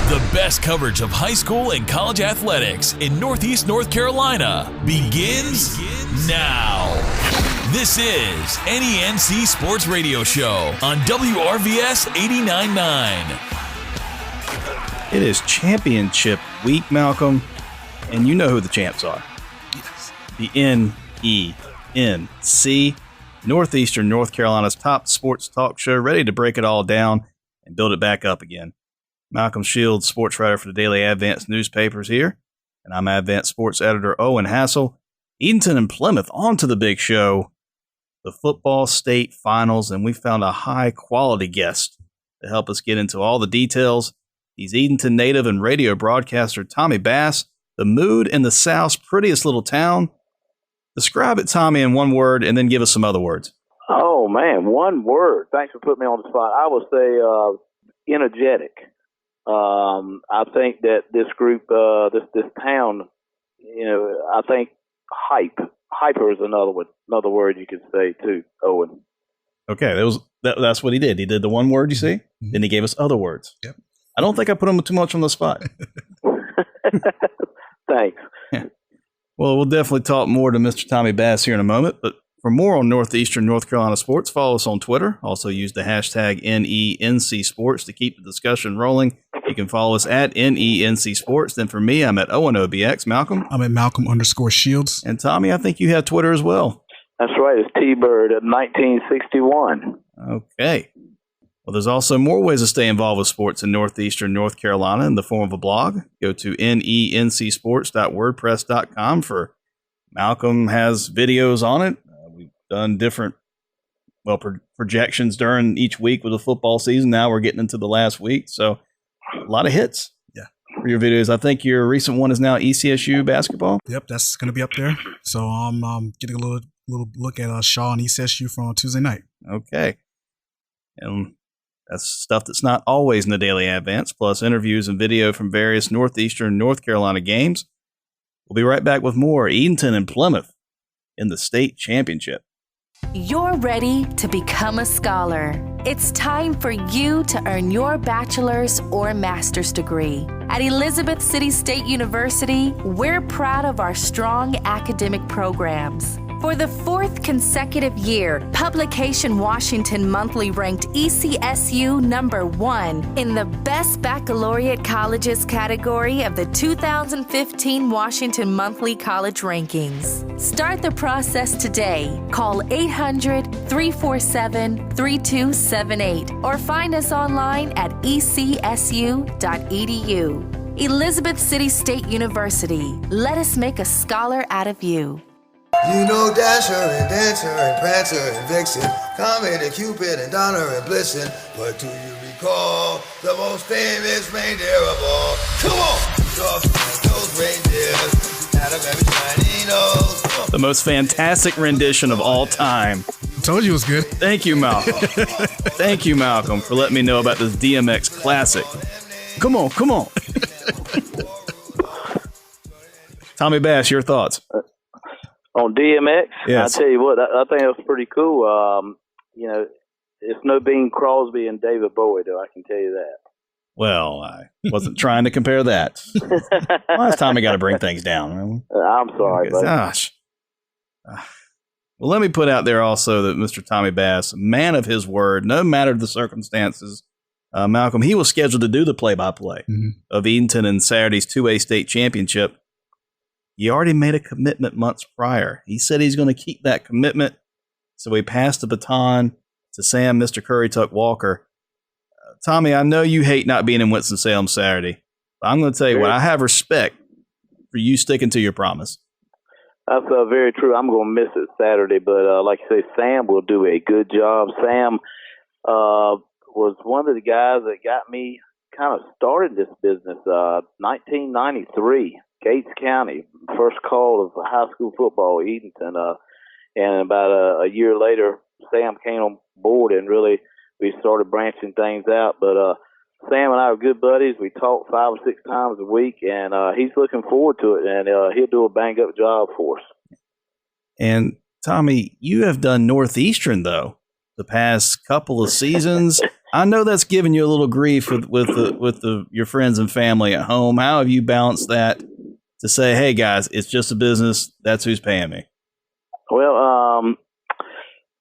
The best coverage of high school and college athletics in Northeast North Carolina begins now. This is NENC Sports Radio Show on WRVS 89.9. It is championship week, Malcolm, and you know who the champs are. Yes. The NENC, Northeastern North Carolina's top sports talk show, ready to break it all down and build it back up again. Malcolm Shields, sports writer for the Daily Advance newspapers here, and I'm Advance sports editor Owen Hassel. Edenton and Plymouth on to the big show, the football state finals, and we found a high-quality guest to help us get into all the details. He's Edenton native and radio broadcaster Tommy Bass, the mood in the South's prettiest little town. Describe it, Tommy, in one word, and then give us some other words. Oh, man, one word. Thanks for putting me on the spot. I would say energetic. I think that this group, this town, I think hyper is another word you could say too, Owen. Okay, that's what he did. He did the one word, you see? Mm-hmm. Then he gave us other words. Yep. I don't think I put him too much on the spot. Thanks. Well, we'll definitely talk more to Mr. Tommy Bass here in a moment, but for more on Northeastern North Carolina sports, follow us on Twitter. Also use the hashtag NENC Sports to keep the discussion rolling. You can follow us at NENC Sports. Then for me, I'm at ONOBX. Malcolm? I'm at Malcolm_Shields. And Tommy, I think you have Twitter as well. That's right. It's T-Bird at 1961. Okay. Well, there's also more ways to stay involved with sports in Northeastern North Carolina in the form of a blog. Go to nencsports.wordpress.com for Malcolm has videos on it. We've done different projections during each week with the football season. Now we're getting into the last week, so a lot of hits. Yeah, for your videos. I think your recent one is now ECSU basketball. Yep, that's going to be up there. So I'm getting a little look at Shaw and ECSU from Tuesday night. Okay, and that's stuff that's not always in the Daily Advance, plus interviews and video from various Northeastern North Carolina games. We'll be right back with more Edenton and Plymouth in the state championship. You're ready to become a scholar. It's time for you to earn your bachelor's or master's degree. At Elizabeth City State University, we're proud of our strong academic programs. For the fourth consecutive year, Publication Washington Monthly ranked ECSU number 1 in the Best Baccalaureate Colleges category of the 2015 Washington Monthly College Rankings. Start the process today. Call 800-347-3278 or find us online at ecsu.edu. Elizabeth City State University. Let us make a scholar out of you. You know Dasher and Dancer and Prancer and Vixen, Comet and Cupid and Donner and Blitzen. But do you recall the most famous reindeer of all? Come on! Those reindeers had a very shiny nose. The most fantastic rendition of all time. I told you it was good. Thank you, Malcolm. Thank you, Malcolm, for letting me know about this DMX classic. Come on. Tommy Bass, your thoughts? On DMX, yes. I tell you what, I think it was pretty cool. It's no Bing Crosby and David Bowie, though, I can tell you that. Well, I wasn't trying to compare that. Last time I got to bring things down. I'm sorry, buddy. Gosh. Well, let me put out there also that Mr. Tommy Bass, man of his word, no matter the circumstances, Malcolm, he was scheduled to do the play-by-play of Edenton and Saturday's 2A state championship. He already made a commitment months prior. He said he's going to keep that commitment, so he passed the baton to Sam, Mr. Curry Tuck Walker. Tommy, I know you hate not being in Winston-Salem Saturday, but I'm going to tell you what, I have respect for you sticking to your promise. That's very true. I'm going to miss it Saturday, but like you say, Sam will do a good job. Sam was one of the guys that got me kind of started this business, 1993. Gates County, first call of high school football, Edenton, and about a year later, Sam came on board, and really we started branching things out. But Sam and I are good buddies. We talk 5 or 6 times a week, and he's looking forward to it, and he'll do a bang-up job for us. And, Tommy, you have done Northeastern, though, the past couple of seasons. I know that's giving you a little grief with your friends and family at home. How have you balanced that to say, hey guys, it's just a business. That's who's paying me? Well,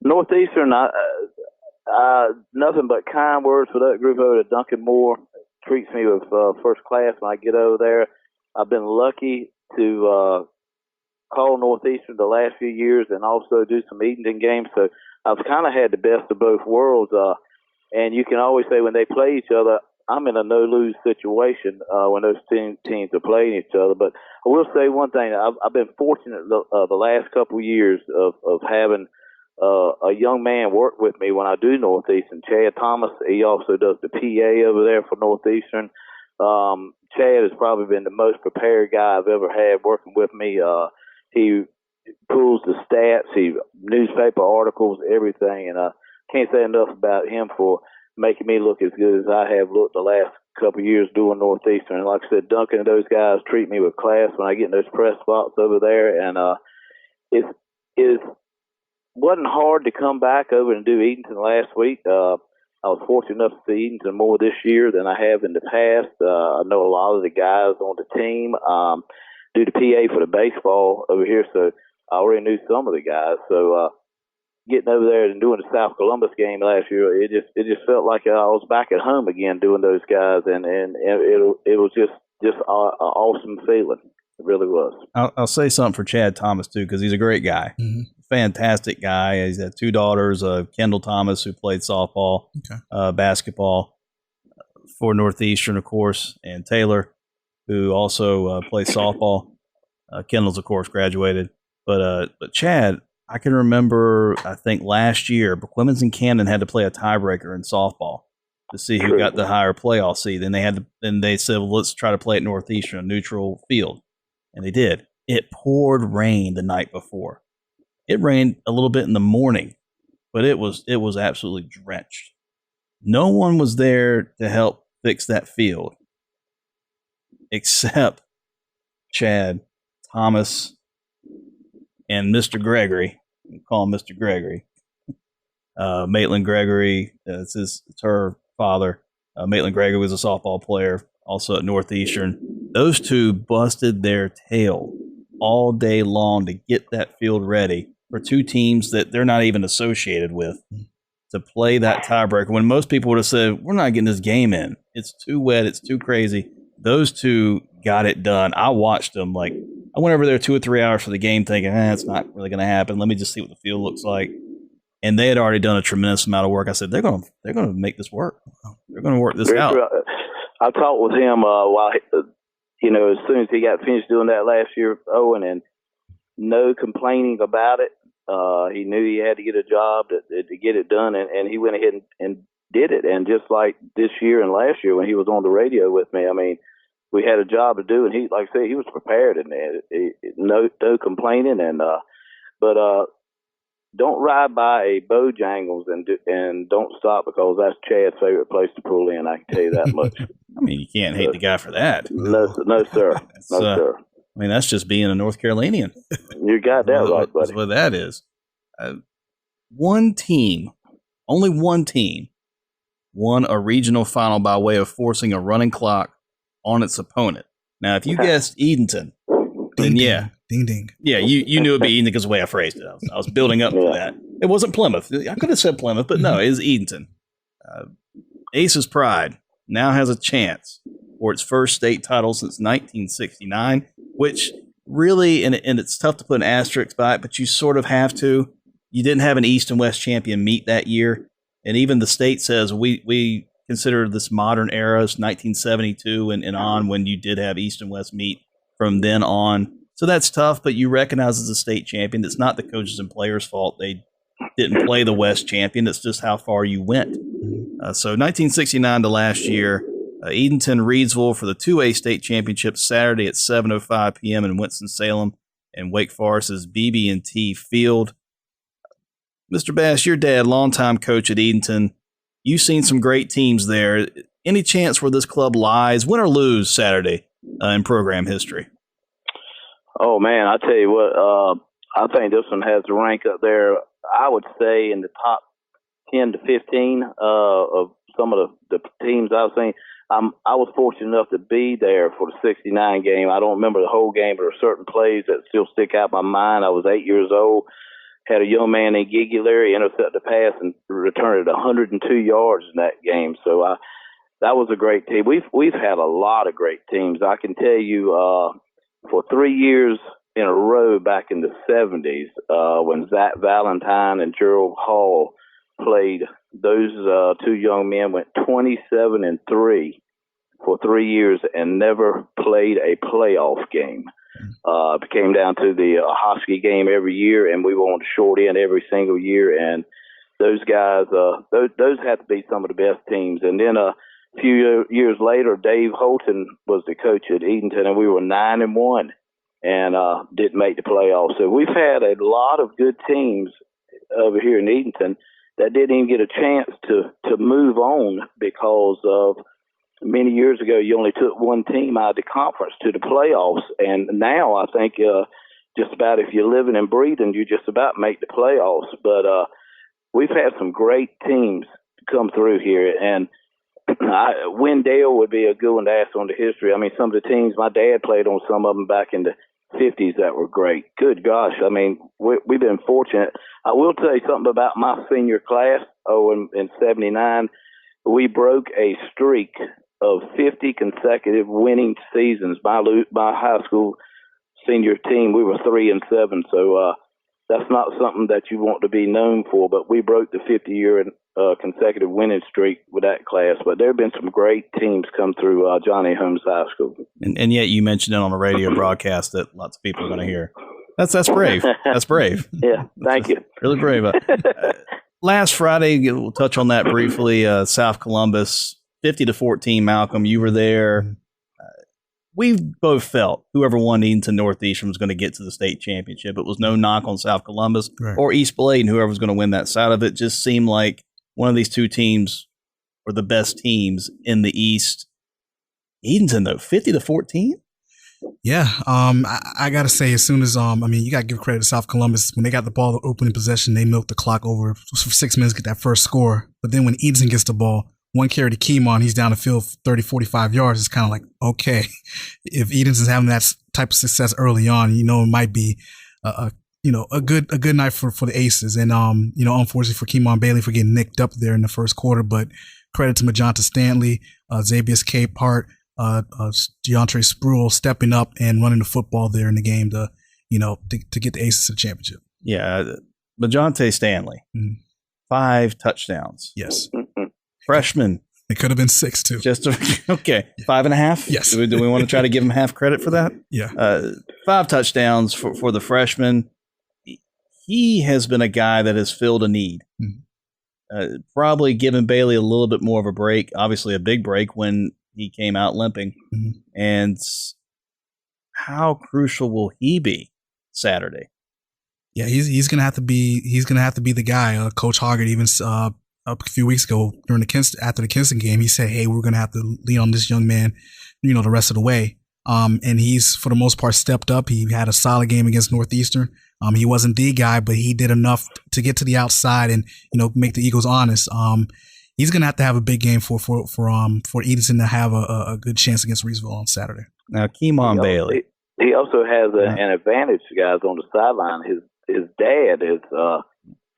Northeastern, nothing but kind words for that group over at Duncan Moore. Treats me with first class when I get over there. I've been lucky to call Northeastern the last few years and also do some Eatonton games. So I've kind of had the best of both worlds. And you can always say when they play each other, I'm in a no-lose situation when those teams are playing each other. But I will say one thing. I've been fortunate the last couple of years of having a young man work with me when I do Northeastern. Chad Thomas, he also does the PA over there for Northeastern. Chad has probably been the most prepared guy I've ever had working with me. He pulls the stats, newspaper articles, everything, and I can't say enough about him for making me look as good as I have looked the last couple of years doing Northeastern. And like I said, Duncan and those guys treat me with class when I get in those press spots over there, and it wasn't hard to come back over and do Eatonton last week. I was fortunate enough to see Eatonton more this year than I have in the past. I know a lot of the guys on the team. Do the PA for the baseball over here, so I already knew some of the guys. So getting over there and doing the South Columbus game last year, it just felt like I was back at home again doing those guys, and it was just an awesome feeling. It really was. I'll say something for Chad Thomas too, because he's a great guy. Mm-hmm. Fantastic guy. He's had two daughters, Kendall Thomas, who played softball, basketball for Northeastern, of course, and Taylor, who also plays softball. Kendall's, of course, graduated. But Chad, I can remember, I think last year, Clemens and Camden had to play a tiebreaker in softball to see who got the higher playoff seed. Then they said, well, let's try to play at Northeastern, a neutral field. And they did. It poured rain the night before. It rained a little bit in the morning, but it was absolutely drenched. No one was there to help fix that field except Chad Thomas and Mr. Gregory. We call him Mr. Gregory. Maitland Gregory, it's her father. Maitland Gregory was a softball player, also at Northeastern. Those two busted their tail all day long to get that field ready for two teams that they're not even associated with to play that tiebreaker. When most people would have said, we're not getting this game in. It's too wet. It's too crazy. Those two got it done. I watched them. I went over there 2 or 3 hours for the game thinking, it's not really going to happen. Let me just see what the field looks like. And they had already done a tremendous amount of work. I said, they're going to make this work. They're going to work this out. I talked with him while as soon as he got finished doing that last year, Owen, and no complaining about it. He knew he had to get a job to get it done, and he went ahead and did it. And just like this year and last year when he was on the radio with me, I mean, we had a job to do, and he, like I say, he was prepared, and no complaining. And but don't ride by a Bojangles and don't stop, because that's Chad's favorite place to pull in. I can tell you that much. I mean, you can't hate the guy for that. No, sir. No, sir. I mean, that's just being a North Carolinian. You got that right, buddy. That's what that is. One team, only one team, won a regional final by way of forcing a running clock on its opponent. Now, if you guessed Eatonton, then yeah. Ding, ding. Yeah, you knew it'd be Eatonton because the way I phrased it. I was building up to that. It wasn't Plymouth. I could have said Plymouth, but no, it is Eatonton. Ace's Pride now has a chance for its first state title since 1969, which really, and it's tough to put an asterisk by it, but you sort of have to. You didn't have an East and West champion meet that year, and even the state says we consider this modern era, 1972 and on, when you did have East and West meet from then on. So that's tough, but you recognize as a state champion, it's not the coaches and players' fault. They didn't play the West champion. It's just how far you went. So 1969 to last year, Eatonton, Reidsville for the 2A state championship Saturday at 7:05 p.m. in Winston-Salem, and Wake Forest's BB&T Field. Mr. Bass, your dad, longtime coach at Eatonton. You've seen some great teams there. Any chance where this club lies, win or lose Saturday in program history? Oh, man, I tell you what, I think this one has to rank up there, I would say, in the top 10 to 15 of some of the teams I've seen. I was fortunate enough to be there for the '69 game. I don't remember the whole game, but there are certain plays that still stick out in my mind. I was 8 years old. Had a young man named Giggy Larry intercept the pass and returned it 102 yards in that game. So that was a great team. We've had a lot of great teams. I can tell you for 3 years in a row back in the 70s when Zach Valentine and Gerald Hall played, those two young men went 27-3 for 3 years and never played a playoff game. It came down to the Hosky game every year, and we were on the short end every single year. And those guys, those had to be some of the best teams. And then a few years later, Dave Holton was the coach at Edenton, and we were 9-1 and didn't make the playoffs. So we've had a lot of good teams over here in Edenton that didn't even get a chance to move on because of many years ago, you only took one team out of the conference to the playoffs. And now I think just about if you're living and breathing, you just about make the playoffs. But we've had some great teams come through here. And Wendell would be a good one to ask on the history. I mean, some of the teams, my dad played on some of them back in the 50s that were great. Good gosh. I mean, we've been fortunate. I will tell you something about my senior class. In 79, we broke a streak of 50 consecutive winning seasons. My high school senior team, we were 3-7. So that's not something that you want to be known for, but we broke the 50-year consecutive winning streak with that class. But there have been some great teams come through Johnny Holmes High School. And yet you mentioned it on a radio broadcast that lots of people are going to hear. That's brave. That's brave. Yeah, thank you. Really brave. Last Friday, we'll touch on that briefly, South Columbus, 50-14, Malcolm, you were there. We both felt whoever won Edenton Northeastern was going to get to the state championship. It was no knock on South Columbus or East Bladen, whoever was going to win that side of it. Just seemed like one of these two teams were the best teams in the East. Edenton, though, 50-14? Yeah, I got to say, as soon as, you got to give credit to South Columbus. When they got the ball, the opening possession, they milked the clock over for 6 minutes, get that first score. But then when Edenton gets the ball, one carry to Keemon, he's down the field 30, 45 yards. It's kind of like, okay, if Edenton's having that type of success early on, it might be a good night for the Aces. And, unfortunately for Keemon Bailey for getting nicked up there in the first quarter, but credit to Majonta Stanley, Xavier Capehart, DeAndre Spruill stepping up and running the football there in the game to get the Aces to the championship. Yeah. Majonta Stanley, 5 touchdowns. Yes. Freshman. It could have been 6 too. Okay. 5.5. Yes. Do we want to try to give him half credit for that? Yeah. 5 touchdowns for the freshman. He has been a guy that has filled a need. Probably given Bailey a little bit more of a break, obviously a big break when he came out limping. And how crucial will he be Saturday? Yeah, he's gonna have to be the guy. Coach Hoggart even a few weeks ago after the Kinston game, he said, "Hey, we're gonna have to lean on this young man, the rest of the way." And he's for the most part stepped up. He had a solid game against Northeastern. He wasn't the guy, but he did enough to get to the outside and make the Eagles honest. He's gonna have to have a big game for Edenton to have a good chance against Reesville on Saturday. Now, Keemon Bailey. He also has an advantage, guys, on the sideline. His dad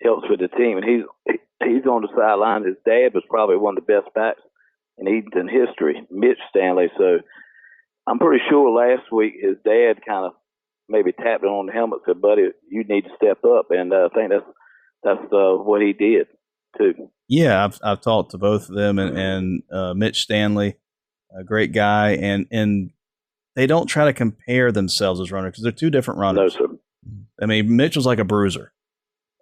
helps with the team, and he's on the sideline. His dad was probably one of the best backs in Edenton history, Mitch Stanley. So I'm pretty sure last week his dad kind of maybe tapped him on the helmet and said, "Buddy, you need to step up." And I think that's what he did too. Yeah, I've talked to both of them, and Mitch Stanley, a great guy, and they don't try to compare themselves as runners because they're two different runners. No, sir. I mean, Mitch was like a bruiser.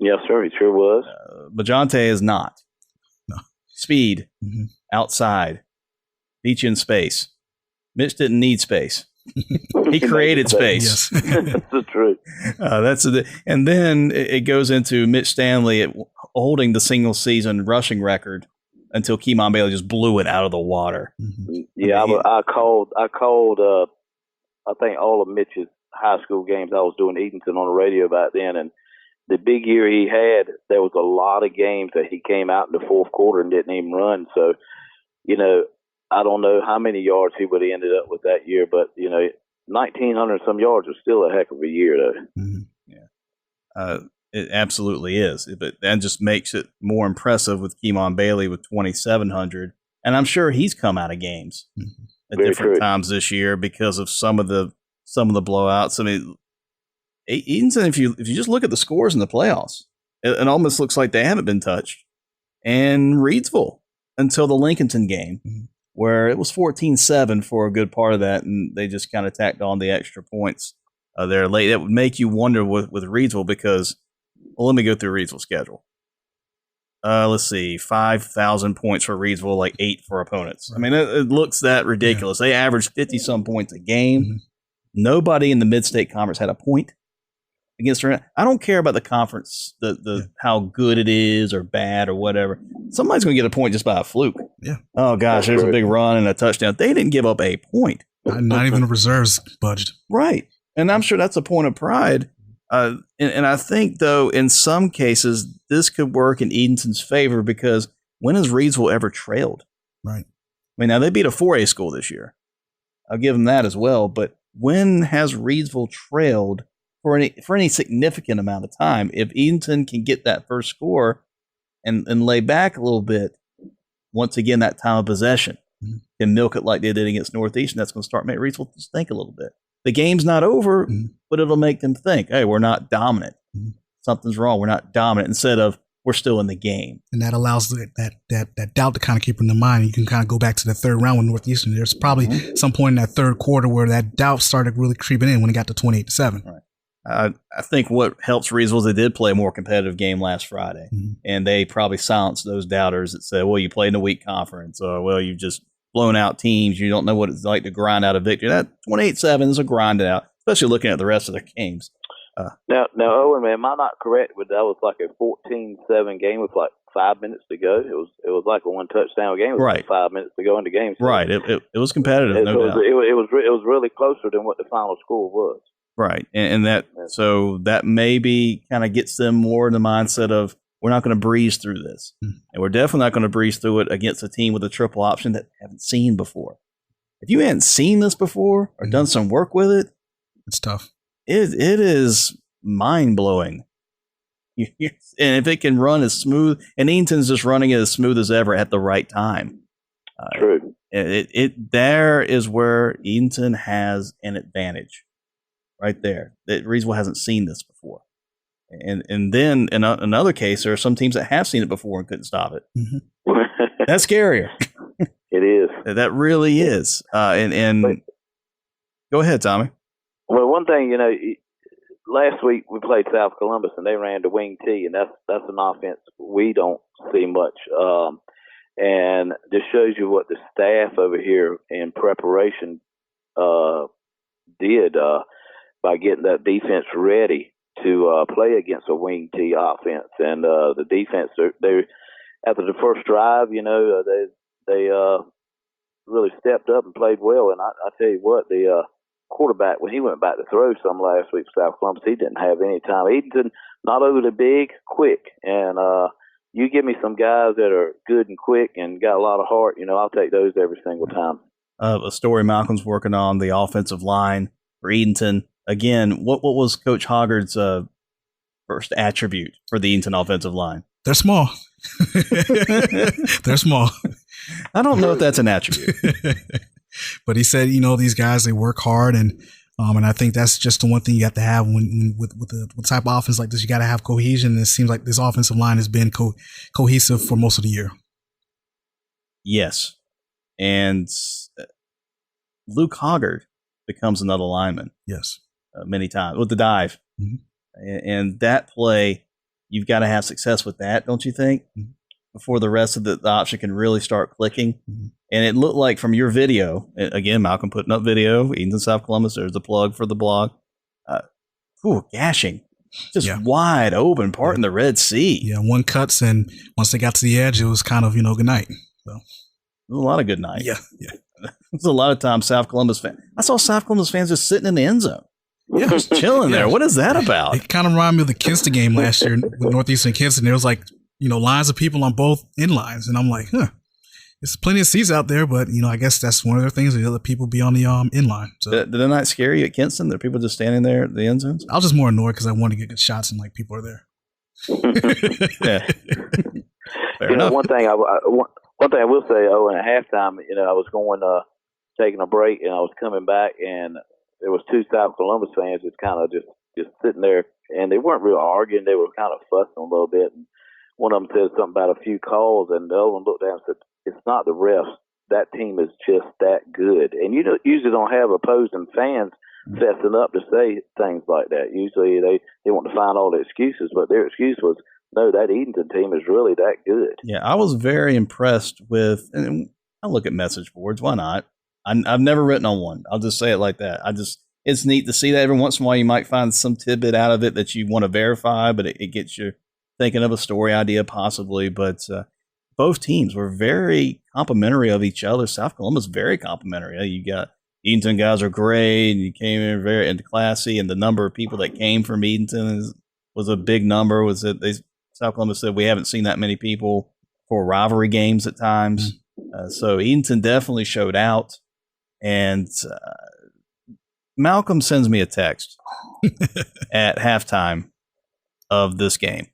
Yes, sir. He sure was. Majonta is not. No. Speed, outside, beat you in space. Mitch didn't need space. He created space. Yes. That's the truth. And then it goes into Mitch Stanley holding the single season rushing record until Keemon Bailey just blew it out of the water. Yeah, I called. I think all of Mitch's high school games. I was doing Edenton on the radio back then, and the big year he had, there was a lot of games that he came out in the fourth quarter and didn't even run. So, I don't know how many yards he would have ended up with that year, but 1,900 some yards is still a heck of a year, though. Mm-hmm. Yeah, it absolutely is. But that just makes it more impressive with Keemon Bailey with 2,700, and I'm sure he's come out of games at Very different true. times this year because of some of the blowouts. I mean, Edenton, if you just look at the scores in the playoffs, it almost looks like they haven't been touched. And Reidsville until the Lincolnton game, where it was 14-7 for a good part of that, and they just kind of tacked on the extra points there late. That would make you wonder with Reidsville because, well, let me go through Reidsville's schedule. Let's see, 5,000 points for Reidsville, like 8 for opponents. Right. I mean, it looks that ridiculous. Yeah. They averaged 50-some points a game. Mm-hmm. Nobody in the Mid-State Conference had a point against her. I don't care about the conference, how good it is or bad or whatever. Somebody's going to get a point just by a fluke. Yeah. Oh, gosh, there's a big run and a touchdown. They didn't give up a point. Not even the reserves budged. Right. And I'm sure that's a point of pride. And I think, though, in some cases, this could work in Edenton's favor because when has Reidsville ever trailed? Right. I mean, now they beat a 4A school this year. I'll give them that as well. But when has Reidsville trailed for any significant amount of time? If Edenton can get that first score and lay back a little bit, once again, that time of possession can milk it like they did against Northeastern, that's going to start making Reidsville think a little bit. The game's not over, but it'll make them think, hey, we're not dominant. Something's wrong. We're not dominant instead of we're still in the game. And that allows that doubt to kind of keep in the mind. You can kind of go back to the third round with Northeastern. There's probably some point in that third quarter where that doubt started really creeping in when it got to 28-7. Right. I think what helps Reidsville is they did play a more competitive game last Friday, and they probably silenced those doubters that said, well, you played in a weak conference, or, well, you've just blown out teams. You don't know what it's like to grind out a victory. That 28-7 is a grind out, especially looking at the rest of their games. Now, Owen, man, am I not correct? But that was like a 14-7 game with like 5 minutes to go. It was like a one touchdown game with like 5 minutes to go in the game. So right. It was competitive. No doubt. It was really closer than what the final score was. Right. And so that maybe kind of gets them more in the mindset of we're not going to breeze through this. And we're definitely not going to breeze through it against a team with a triple option that we haven't seen before. If you hadn't seen this before or done some work with it, it's tough. It is mind-blowing. And if it can run as smooth, and Edenton's just running it as smooth as ever at the right time. True. There is where Edenton has an advantage. Right there. That Reidsville hasn't seen this before. And then in another case, there are some teams that have seen it before and couldn't stop it. That's scarier. It is. That really is. And go ahead, Tommy. Well, one thing, last week we played South Columbus and they ran the wing T, and that's an offense we don't see much. And this shows you what the staff over here in preparation did by getting that defense ready to play against a wing T offense. And the defense, they after the first drive, they really stepped up and played well. And I tell you what, the quarterback, when he went back to throw some last week for South Columbus, he didn't have any time. Edenton, not overly big, quick. And you give me some guys that are good and quick and got a lot of heart, I'll take those every single time. A story Malcolm's working on, the offensive line for Edenton. Again, what was Coach Hoggard's first attribute for the Edenton offensive line? They're small. They're small. I don't know if that's an attribute. But he said, these guys, they work hard, and I think that's just the one thing you have to have when with the type of offense like this. You got to have cohesion, and it seems like this offensive line has been cohesive for most of the year. Yes, and Luke Hoggard becomes another lineman. Yes. Many times with the dive. And that play, you've got to have success with that, don't you think? Before the rest of the option can really start clicking. And it looked like from your video, again, Malcolm putting up video, Edenton, South Columbus, there's the plug for the blog. Gashing. Just wide open, part in the Red Sea. Yeah, one cuts, and once they got to the edge, it was kind of, good night. So. A lot of good night. Yeah. There's a lot of times South Columbus fans. I saw South Columbus fans just sitting in the end zone. Yeah, Just chilling there. What is that about? It kind of reminded me of the Kinston game last year with Northeastern Kinston. There was like, lines of people on both end lines. And I'm like, there's plenty of seats out there, but, I guess that's one of their things. They let people be on the end line. So Did it not scare you at Kinston? That people just standing there at the end zones? I was just more annoyed because I wanted to get good shots and like people are there. Yeah. Fair enough. One thing I will say, and at halftime, I was going taking a break and I was coming back and there was two South Columbus fans just kind of just sitting there and they weren't really arguing. They were kind of fussing a little bit. And one of them said something about a few calls and the other one looked down and said, "It's not the refs. That team is just that good." And you usually don't have opposing fans fessing up to say things like that. Usually they want to find all the excuses, but their excuse was, no, that Edenton team is really that good. Yeah, I was very impressed with, and I look at message boards. Why not? I've never written on one. I'll just say it like that. It's neat to see that every once in a while you might find some tidbit out of it that you want to verify, but it gets you thinking of a story idea possibly. But both teams were very complimentary of each other. South Columbus very complimentary. You got Edenton guys are great, and you came in very classy, and the number of people that came from Edenton was a big number. South Columbus said we haven't seen that many people for rivalry games at times. So Edenton definitely showed out. And Malcolm sends me a text at halftime of this game.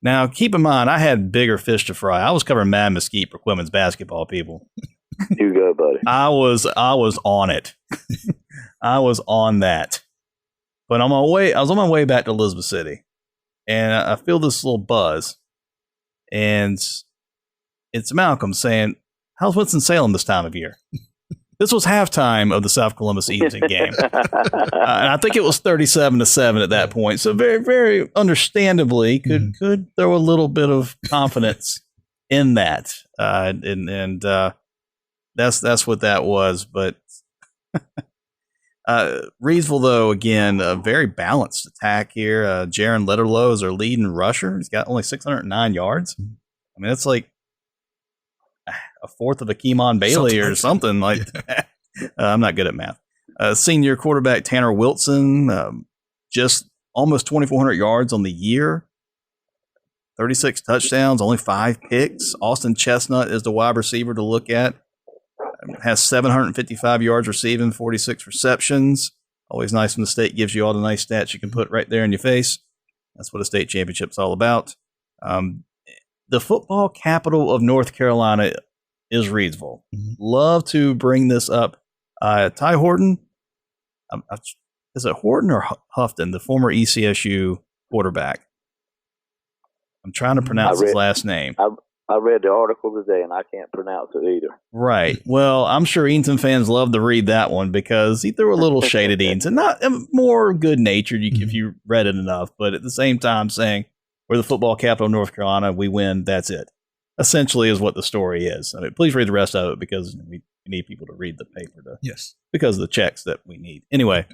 Now, keep in mind, I had bigger fish to fry. I was covering Mad Mesquite for women's basketball, people. You go, buddy. I was on it. I was on that. But I was on my way back to Elizabeth City. And I feel this little buzz. And it's Malcolm saying, "How's Winston-Salem this time of year?" This was halftime of the South Columbus Edenton game. And I think it was 37-7 at that point. So very, very understandably could throw a little bit of confidence in that. And that's what that was. But Reedsville, though, again, a very balanced attack here. Jaron Letterlow is our leading rusher. He's got only 609 yards. I mean, that's like a fourth of a Keemon Bailey or something like that. I'm not good at math. Senior quarterback Tanner Wilson, just almost 2,400 yards on the year, 36 touchdowns, only 5 picks. Austin Chestnut is the wide receiver to look at. Has 755 yards receiving, 46 receptions. Always nice when the state gives you all the nice stats you can put right there in your face. That's what a state championship's all about. The football capital of North Carolina is Reedsville. Love to bring this up. Ty Horton, is it Horton or Houghton, the former ECSU quarterback? I'm trying to pronounce his last name. I read the article today, and I can't pronounce it either. Right. Well, I'm sure Edenton fans love to read that one because he threw a little shade at Edenton. Not more good-natured if you read it enough, but at the same time saying, we're the football capital of North Carolina, we win, that's it. Essentially is what the story is. I mean, please read the rest of it because we need people to read the paper because of the checks that we need. Anyway,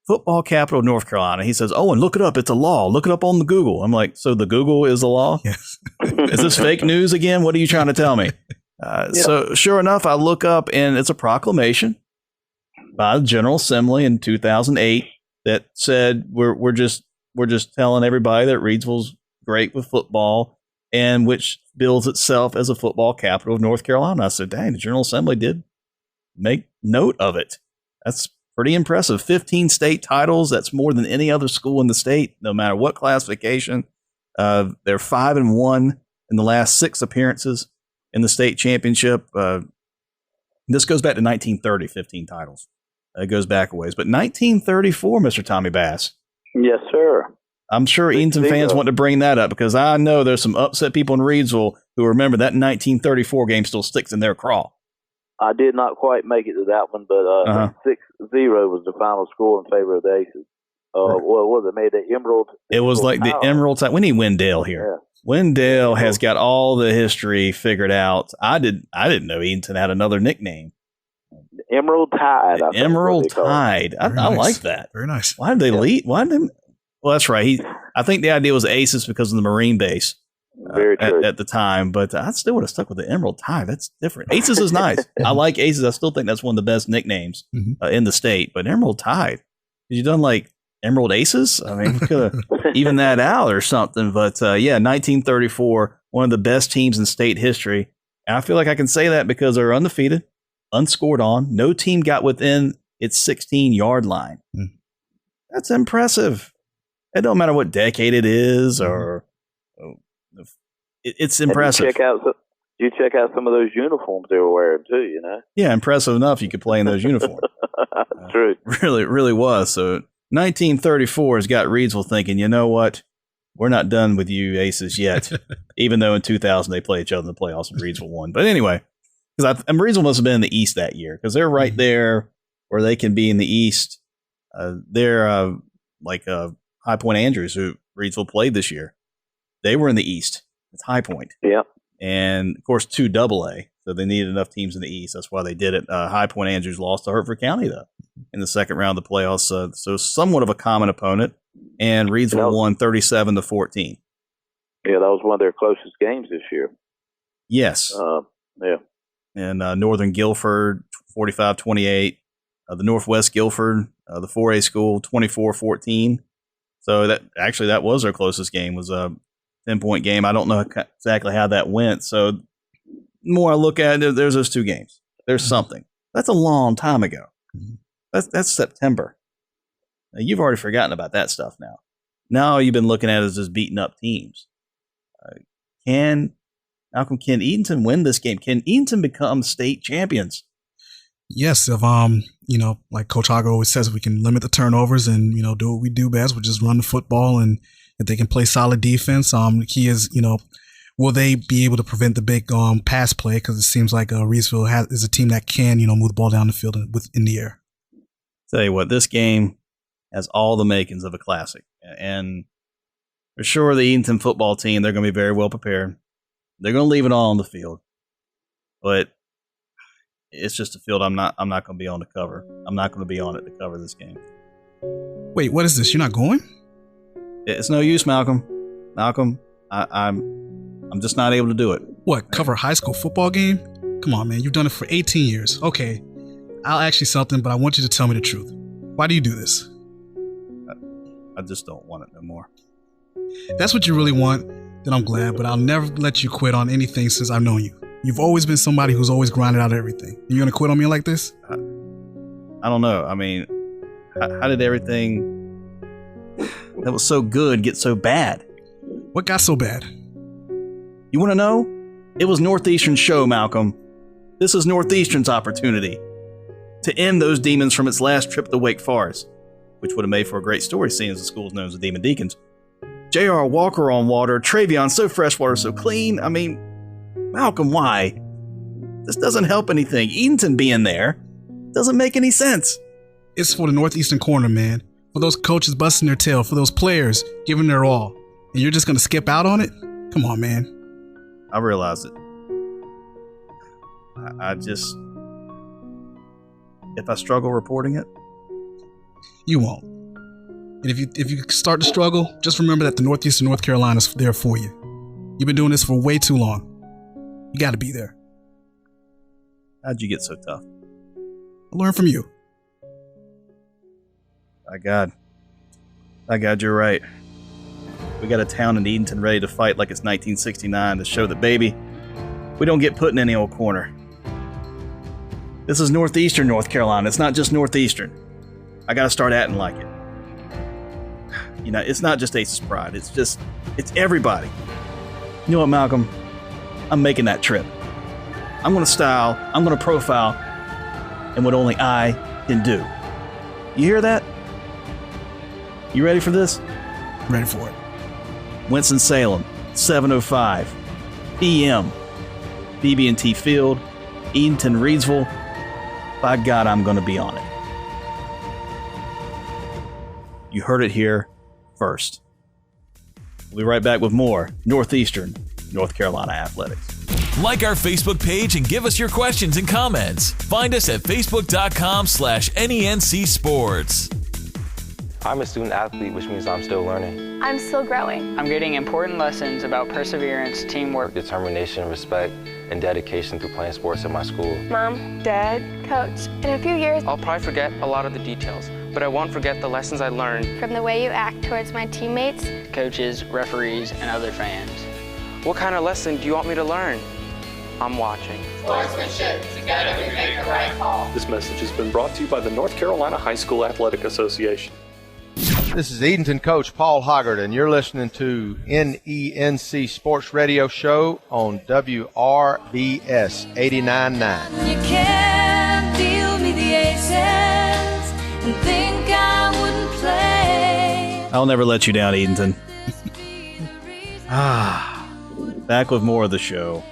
football capital of North Carolina. He says, "Oh, and look it up. It's a law. Look it up on the Google." I'm like, so the Google is a law? Yes. Is this fake news again? What are you trying to tell me? So sure enough, I look up and it's a proclamation by the General Assembly in 2008 that said we're just telling everybody that Reedsville's great with football and which bills itself as a football capital of North Carolina. I said, dang, the General Assembly did make note of it. That's pretty impressive. 15 state titles. That's more than any other school in the state, no matter what classification. They're 5-1 in the last 6 appearances in the state championship. This goes back to 1930, 15 titles. It goes back a ways. But 1934, Mr. Tommy Bass. Yes, sir. I'm sure Edenton fans want to bring that up because I know there's some upset people in Reedsville who remember that 1934 game still sticks in their craw. I did not quite make it to that one, but 6-0 was the final score in favor of the Aces. What was it? Made the Emerald. It was like the Emerald time. We need Wendell here. Yeah. Wendell has got all the history figured out. I didn't know Edenton had another nickname. Emerald Tide. Emerald Tide. I like that. Very nice. Why did they lead? Well, that's right. I think the idea was Aces because of the Marine base. Very true. At the time, but I still would have stuck with the Emerald Tide. That's different. Aces is nice. I like Aces. I still think that's one of the best nicknames in the state. But Emerald Tide, you done like Emerald Aces? I mean, we could have even that out or something. But 1934, one of the best teams in state history. And I feel like I can say that because they're undefeated, unscored on. No team got within its 16-yard line. That's impressive. It don't matter what decade it is or it's impressive. You check out some of those uniforms they were wearing too, you know? Yeah, impressive enough you could play in those uniforms. That's true. Really, really was. So 1934 has got Reidsville thinking, you know what? We're not done with you Aces yet, even though in 2000 they played each other in the playoffs and Reidsville won. But anyway, because Reidsville must have been in the East that year because they're right there where they can be in the East. They're like High Point Andrews, who Reidsville played this year. They were in the East. It's High Point. Yeah. And, of course, 2 AA. So they needed enough teams in the East. That's why they did it. High Point Andrews lost to Hertford County, though, in the second round of the playoffs. So somewhat of a common opponent. And Reidsville won 37-14. Yeah, that was one of their closest games this year. Yes. Yeah. And Northern Guilford, 45-28. The Northwest Guilford, the 4A school, 24-14. So that was their closest game, was a 10-point game. I don't know exactly how that went. So the more I look at it, there's those 2 games. There's something. That's a long time ago. That's September. Now, you've already forgotten about that stuff now. Now you've been looking at it as just beating up teams. Can Eatonton win this game? Can Eatonton become state champions? Yes, if like Coach Hager always says, we can limit the turnovers and do what we do best, which is run the football, and if they can play solid defense, key is will they be able to prevent the big pass play? Because it seems like Reidsville is a team that can move the ball down the field in the air. Tell you what, this game has all the makings of a classic, and for sure the Eatonton football team, they're going to be very well prepared. They're going to leave it all on the field, but it's just a field I'm not going to be on to cover. I'm not going to be on it to cover this game. Wait, what is this? You're not going? It's no use, Malcolm. I'm just not able to do it. What, cover a high school football game? Come on, man. You've done it for 18 years. Okay, I'll ask you something, but I want you to tell me the truth. Why do you do this? I just don't want it no more. If that's what you really want, then I'm glad, but I'll never let you quit on anything since I've known you. You've always been somebody who's always grinded out everything. You're going to quit on me like this? I don't know. I mean, how did everything that was so good get so bad? What got so bad? You want to know? It was Northeastern's show, Malcolm. This is Northeastern's opportunity to end those demons from its last trip to Wake Forest, which would have made for a great story, seeing as the school's known as the Demon Deacons. J.R. Walker on water, Travion so freshwater, so clean. I mean, Malcolm, why? This doesn't help anything. Eatonton being there doesn't make any sense. It's for the Northeastern corner, man. For those coaches busting their tail, for those players giving their all. And you're just going to skip out on it? Come on, man. I realize it. I just... If I struggle reporting it? You won't. And if you start to struggle, just remember that the Northeastern North Carolina is there for you. You've been doing this for way too long. You got to be there. How'd you get so tough? I learned from you. By God, you're right. We got a town in Eatonton ready to fight like it's 1969 to show that, baby, we don't get put in any old corner. This is Northeastern North Carolina. It's not just Northeastern. I got to start acting like it. It's not just Ace's Pride. It's everybody. You know what, Malcolm? I'm making that trip. I'm going to style, I'm going to profile, and what only I can do. You hear that? You ready for this? Ready for it. Winston-Salem, 7:05 p.m. BB&T Field, Eatonton, Reidsville. By God, I'm going to be on it. You heard it here first. We'll be right back with more Northeastern North Carolina athletics. Like our Facebook page and give us your questions and comments. Find us at facebook.com/NENC Sports. I'm a student athlete, which means I'm still learning. I'm still growing. I'm getting important lessons about perseverance, teamwork, determination, respect, and dedication through playing sports at my school. Mom, Dad, Coach, in a few years, I'll probably forget a lot of the details, but I won't forget the lessons I learned from the way you act towards my teammates, coaches, referees, and other fans. What kind of lesson do you want me to learn? I'm watching. Sportsmanship, together we make the right call. This message has been brought to you by the North Carolina High School Athletic Association. This is Edenton coach Paul Hoggart, and you're listening to NENC Sports Radio Show on WRVS 89.9. You can't deal me the aces and think I wouldn't play. I'll never let you down, Edenton. Back with more of the show.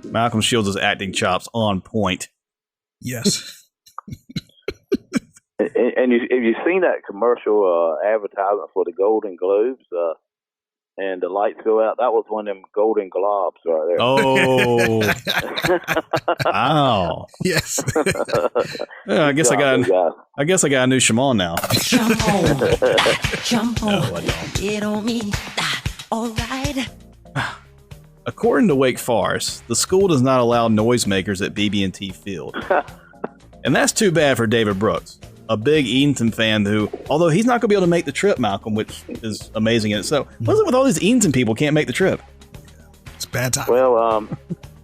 Malcolm Shields' acting chops on point. Yes. And if you've seen that commercial advertisement for the Golden Globes, and the lights go out, that was one of them Golden Globes right there. Oh, wow! Yes. Yeah, I guess I got a new Shimon now. Jump on, No, I don't. get on me, all right. According to Wake Forest, the school does not allow noisemakers at BB&T Field. And that's too bad for David Brooks, a big Edenton fan who, although he's not going to be able to make the trip, Malcolm, which is amazing in itself. What's it with all these Edenton people can't make the trip? It's bad time. Well,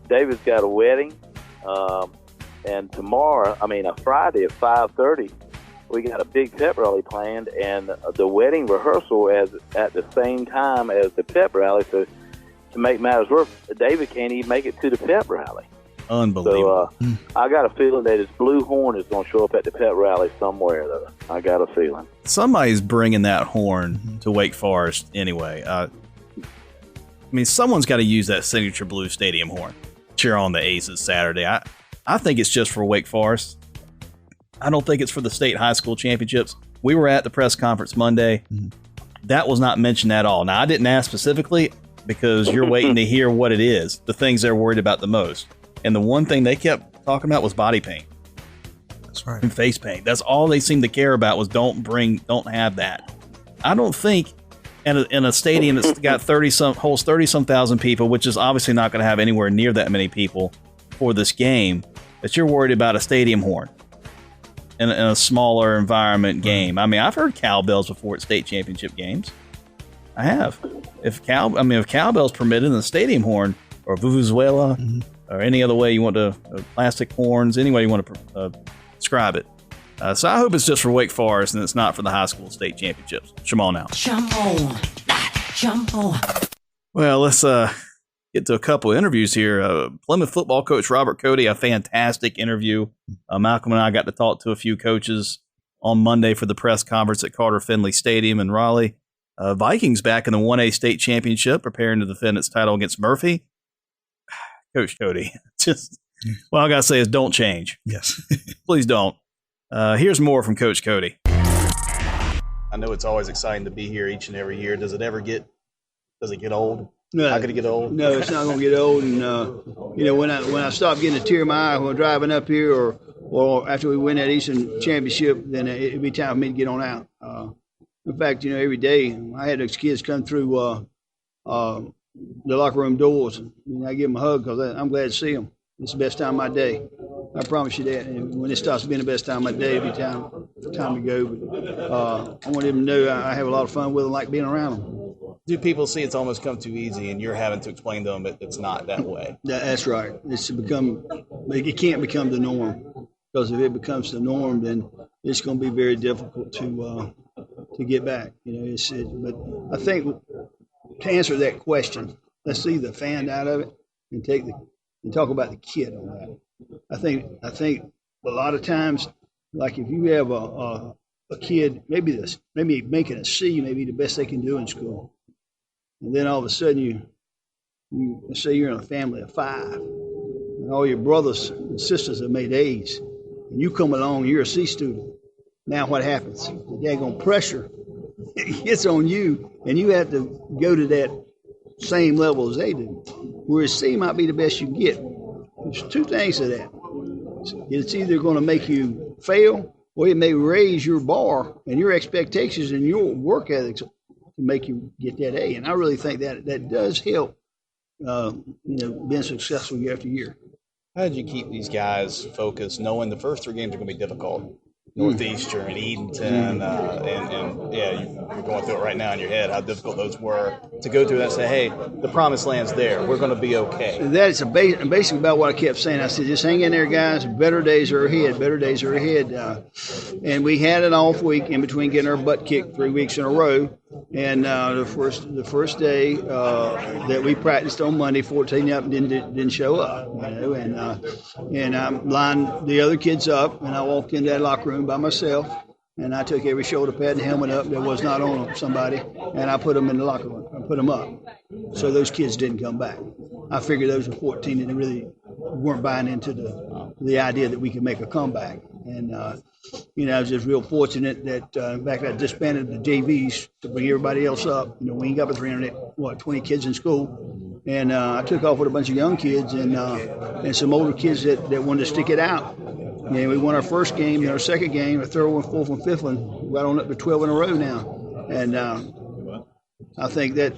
David's got a wedding, and tomorrow, a Friday at 5:30, we got a big pep rally planned, and the wedding rehearsal is at the same time as the pep rally. So to make matters worse, David can't even make it to the pep rally. Unbelievable. So I got a feeling that his blue horn is going to show up at the pep rally somewhere, though. I got a feeling. Somebody's bringing that horn to Wake Forest anyway. Someone's got to use that signature blue stadium horn. Cheer on the Aces Saturday. I think it's just for Wake Forest. I don't think it's for the state high school championships. We were at the press conference Monday. That was not mentioned at all. Now, I didn't ask specifically because you're waiting to hear what it is, the things they're worried about the most. And the one thing they kept talking about was body paint. That's right. And face paint. That's all they seemed to care about was don't have that. I don't think in a stadium that's got holds 30-some thousand people, which is obviously not going to have anywhere near that many people for this game, that you're worried about a stadium horn in a smaller environment game. I've heard cowbells before at state championship games. I have. If cowbells permitted in the stadium horn or vuvuzela or any other way you want to, plastic horns, any way you want to describe it. So I hope it's just for Wake Forest and it's not for the high school state championships. Shimon out. Jump on. Well, let's get to a couple of interviews here. Plymouth football coach Robert Cody, a fantastic interview. Malcolm and I got to talk to a few coaches on Monday for the press conference at Carter Finley Stadium in Raleigh. Vikings back in the 1A state championship, preparing to defend its title against Murphy. Coach Cody, all I got to say is don't change. Yes. Please don't. Here's more from Coach Cody. I know it's always exciting to be here each and every year. Does it get old? No. How could it get old? No, it's not going to get old. And, when I stop getting a tear in my eye when driving up here or after we win that Eastern Championship, then it'd be time for me to get on out. In fact, every day I had those kids come through the locker room doors, and I give them a hug because I'm glad to see them. It's the best time of my day. I promise you that. And when it starts being the best time of my day, it'll be time to go. But I want them to know I have a lot of fun with them, like being around them. Do people see it's almost come too easy, and you're having to explain to them that it's not that way? That's right. It can't become the norm, because if it becomes the norm, then it's going to be very difficult to get back. But I think to answer that question, let's see the fan out of it and talk about the kid on that. I think a lot of times, like if you have a kid, maybe making a C may be the best they can do in school, and then all of a sudden you say you're in a family of 5, and all your brothers and sisters have made A's, and you come along, you're a C student. Now what happens? The daggone pressure gets on you, and you have to go to that same level as they do. Whereas C might be the best you get. There's 2 things to that. It's either going to make you fail, or it may raise your bar and your expectations and your work ethics make you get that A. And I really think that does help, being successful year after year. How did you keep these guys focused, knowing the first 3 games are going to be difficult? Northeastern and Edenton, you're going through it right now in your head, how difficult those were to go through that and say, hey, the promised land's there. We're going to be okay. That's basically about what I kept saying. I said, just hang in there, guys. Better days are ahead. Better days are ahead. And we had an off week in between getting our butt kicked 3 weeks in a row. And the first day that we practiced on Monday, 14 up didn't show up, and I lined the other kids up, and I walked into that locker room by myself, and I took every shoulder pad and helmet up that was not on somebody, and I put them in the locker room. I put them up, so those kids didn't come back. I figured those were 14 that really weren't buying into the idea that we could make a comeback, and. I was just real fortunate that, in fact, I disbanded the JVs to bring everybody else up. We ain't got but 320 kids in school. And I took off with a bunch of young kids and some older kids that wanted to stick it out. And we won our first game, our second game, our third one, fourth one, fifth one, right on up to 12 in a row now. And I think that's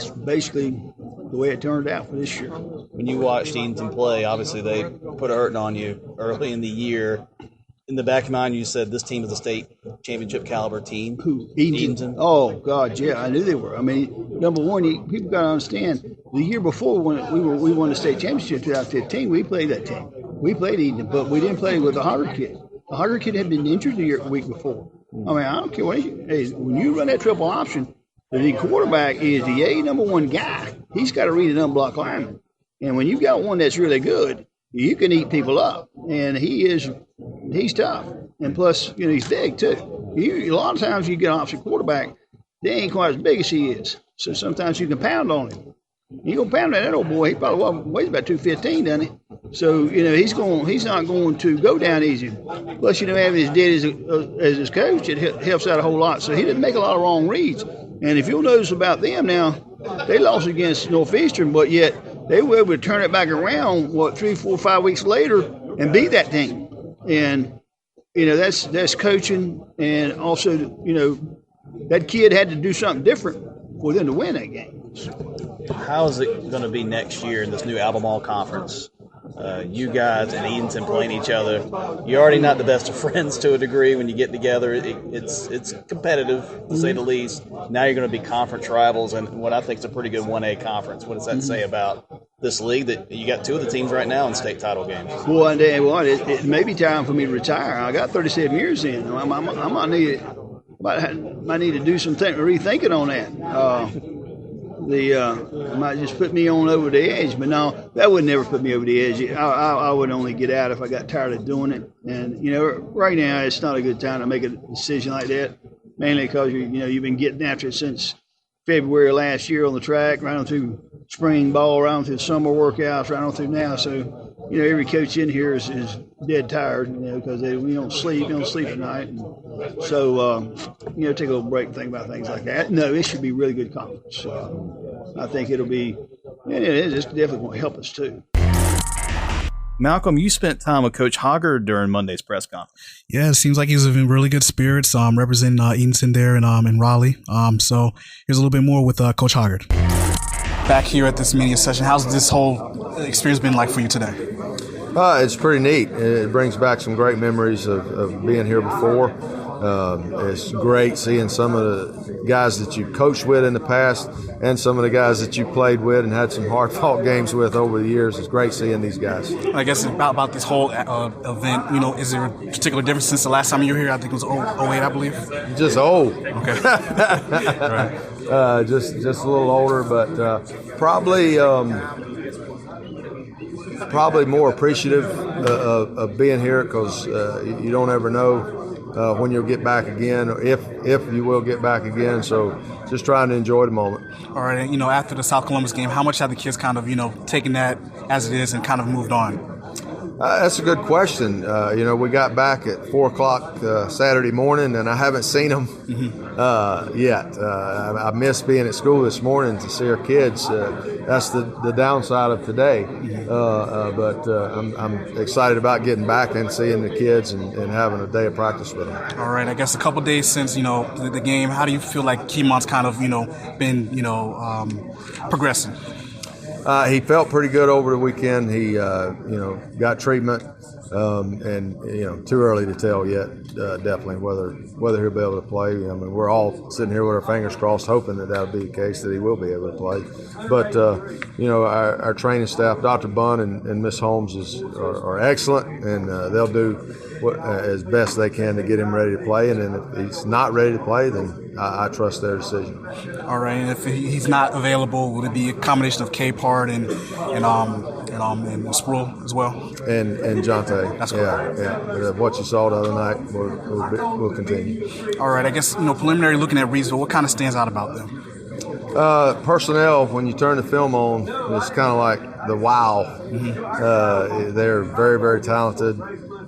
basically the way it turned out for this year. When you watched Edenton play, obviously they put a hurting on you early in the year. In the back of your mind, you said this team is a state championship caliber team. Who? Edenton. Oh, God, yeah, I knew they were. I mean, number one, people got to understand, the year before when we won the state championship in 2015, we played that team. We played Edenton, but we didn't play with the Hogger kid. The Hogger kid had been injured the week before. I mean, I don't care what when you run that triple option, the quarterback is the number one guy. He's got to read an unblocked lineman. And when you've got one that's really good, you can eat people up. And he's tough. And plus, he's big too. A lot of times you get an opposite quarterback, they ain't quite as big as he is. So sometimes you can pound on him. You're going to pound on that old boy. He probably weighs about 215, doesn't he? So, he's not going to go down easy. Plus, having his dad as his coach, it helps out a whole lot. So he didn't make a lot of wrong reads. And if you'll notice about them now, they lost against Northeastern, but yet they were able to turn it back around, 3, 4, 5 weeks later and beat that team. And, that's coaching. And also, that kid had to do something different for them to win that game. How is it going to be next year in this new Albemarle Conference? You guys and Edenton playing each other. You're already not the best of friends to a degree when you get together. It's competitive, to say the least. Now you're going to be conference rivals, and what I think is a pretty good 1A conference. What does that say about this league that you got 2 of the teams right now in state title games? Well, I tell you what, it may be time for me to retire. I got 37 years in. I might need to do some rethinking on that. Might just put me on over the edge, but no, that would never put me over the edge. I would only get out if I got tired of doing it. And right now it's not a good time to make a decision like that, mainly because you've been getting after it since February last year on the track, right on through spring ball, right on through summer workouts, right on through now. So every coach in here is dead tired, because we don't sleep at night. And so, take a little break and think about things like that. No, it should be a really good conference. I think it'll be, and it's definitely going to help us too. Malcolm, you spent time with Coach Hogger during Monday's press conference. Yeah, it seems like he's in really good spirits, representing Edenton there in Raleigh. So here's a little bit more with Coach Hogger. Back here at this media session, how's this whole experience been like for you today? It's pretty neat. It brings back some great memories of being here before. It's great seeing some of the guys that you coached with in the past and some of the guys that you played with and had some hard-fought games with over the years. It's great seeing these guys. I guess about this whole event, is there a particular difference since the last time you were here? I think it was 08, I believe. Just old. Okay. Right. Just a little older, but probably more appreciative of being here because you don't ever know when you'll get back again, or if you will get back again. So just trying to enjoy the moment. All right, after the South Columbus game, how much have the kids kind of, taken that as it is and kind of moved on? That's a good question. We got back at 4 o'clock Saturday morning, and I haven't seen them yet. I missed being at school this morning to see our kids. That's the downside of today. But I'm excited about getting back and seeing the kids and having a day of practice with them. All right. I guess a couple days since, the game, how do you feel like Keymont's kind of, been, progressing? He felt pretty good over the weekend. He, got treatment, and too early to tell yet. Definitely whether he'll be able to play. I mean, we're all sitting here with our fingers crossed, hoping that'll be the case, that he will be able to play. But our training staff, Dr. Bunn and Miss Holmes, are excellent, and they'll do as best they can to get him ready to play. And then if he's not ready to play, then I trust their decision. All right. And if he's not available, would it be a combination of K-Part and Sproul as well? And Jonte. That's correct. Yeah. What you saw the other night will continue. All right. I guess, preliminary looking at Reedsville, what kind of stands out about them? Personnel, when you turn the film on, it's kind of like the wow. They're very, very talented,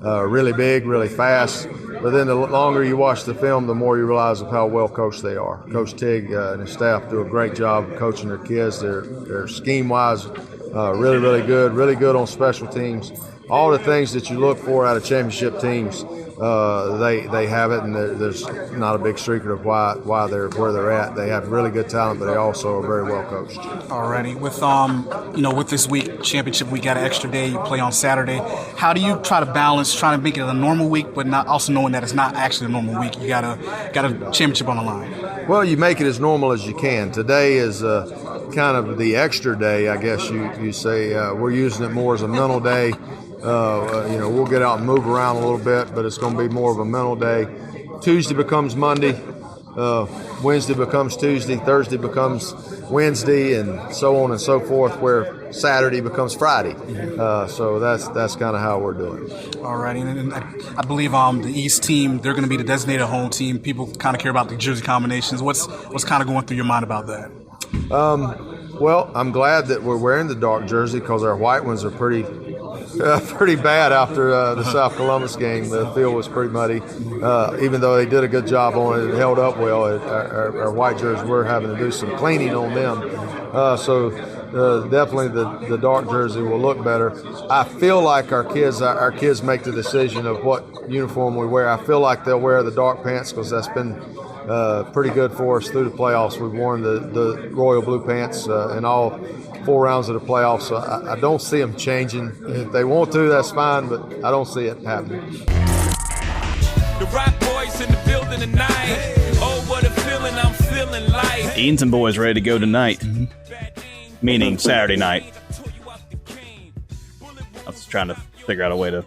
really big, really fast. But then the longer you watch the film, the more you realize of how well coached they are. Coach Tig and his staff do a great job of coaching their kids. They're scheme-wise really, really good on special teams. All the things that you look for out of championship teams, they have it, and there's not a big secret of why they're where they're at. They have really good talent, but they also are very well coached. Alrighty, with this week, championship week, got an extra day. You play on Saturday. How do you try to balance trying to make it a normal week, but not also knowing that it's not actually a normal week? You got a championship on the line. Well, you make it as normal as you can. Today is kind of the extra day, I guess you say. We're using it more as a mental day. We'll get out and move around a little bit, but it's going to be more of a mental day. Tuesday becomes Monday, Wednesday becomes Tuesday, Thursday becomes Wednesday, and so on and so forth, where Saturday becomes Friday. So that's kind of how we're doing. All right, and I believe the East team, they're going to be the designated home team. People kind of care about the jersey combinations. What's kind of going through your mind about that? Well, I'm glad that we're wearing the dark jersey because our white ones are pretty bad after the South Columbus game. The field was pretty muddy. Even though they did a good job on it, it held up well. Our white jerseys, we're having to do some cleaning on them. So definitely the dark jersey will look better. I feel like our kids make the decision of what uniform we wear. I feel like they'll wear the dark pants because that's been pretty good for us through the playoffs. We've worn the royal blue pants in all 4 rounds of the playoffs, so I don't see them changing. If they want to, that's fine, but I don't see it happening. The Rock Boys in the building tonight. Oh, what a feeling I'm feeling like. Eatonton boys ready to go tonight, meaning Saturday night. I was trying to figure out a way to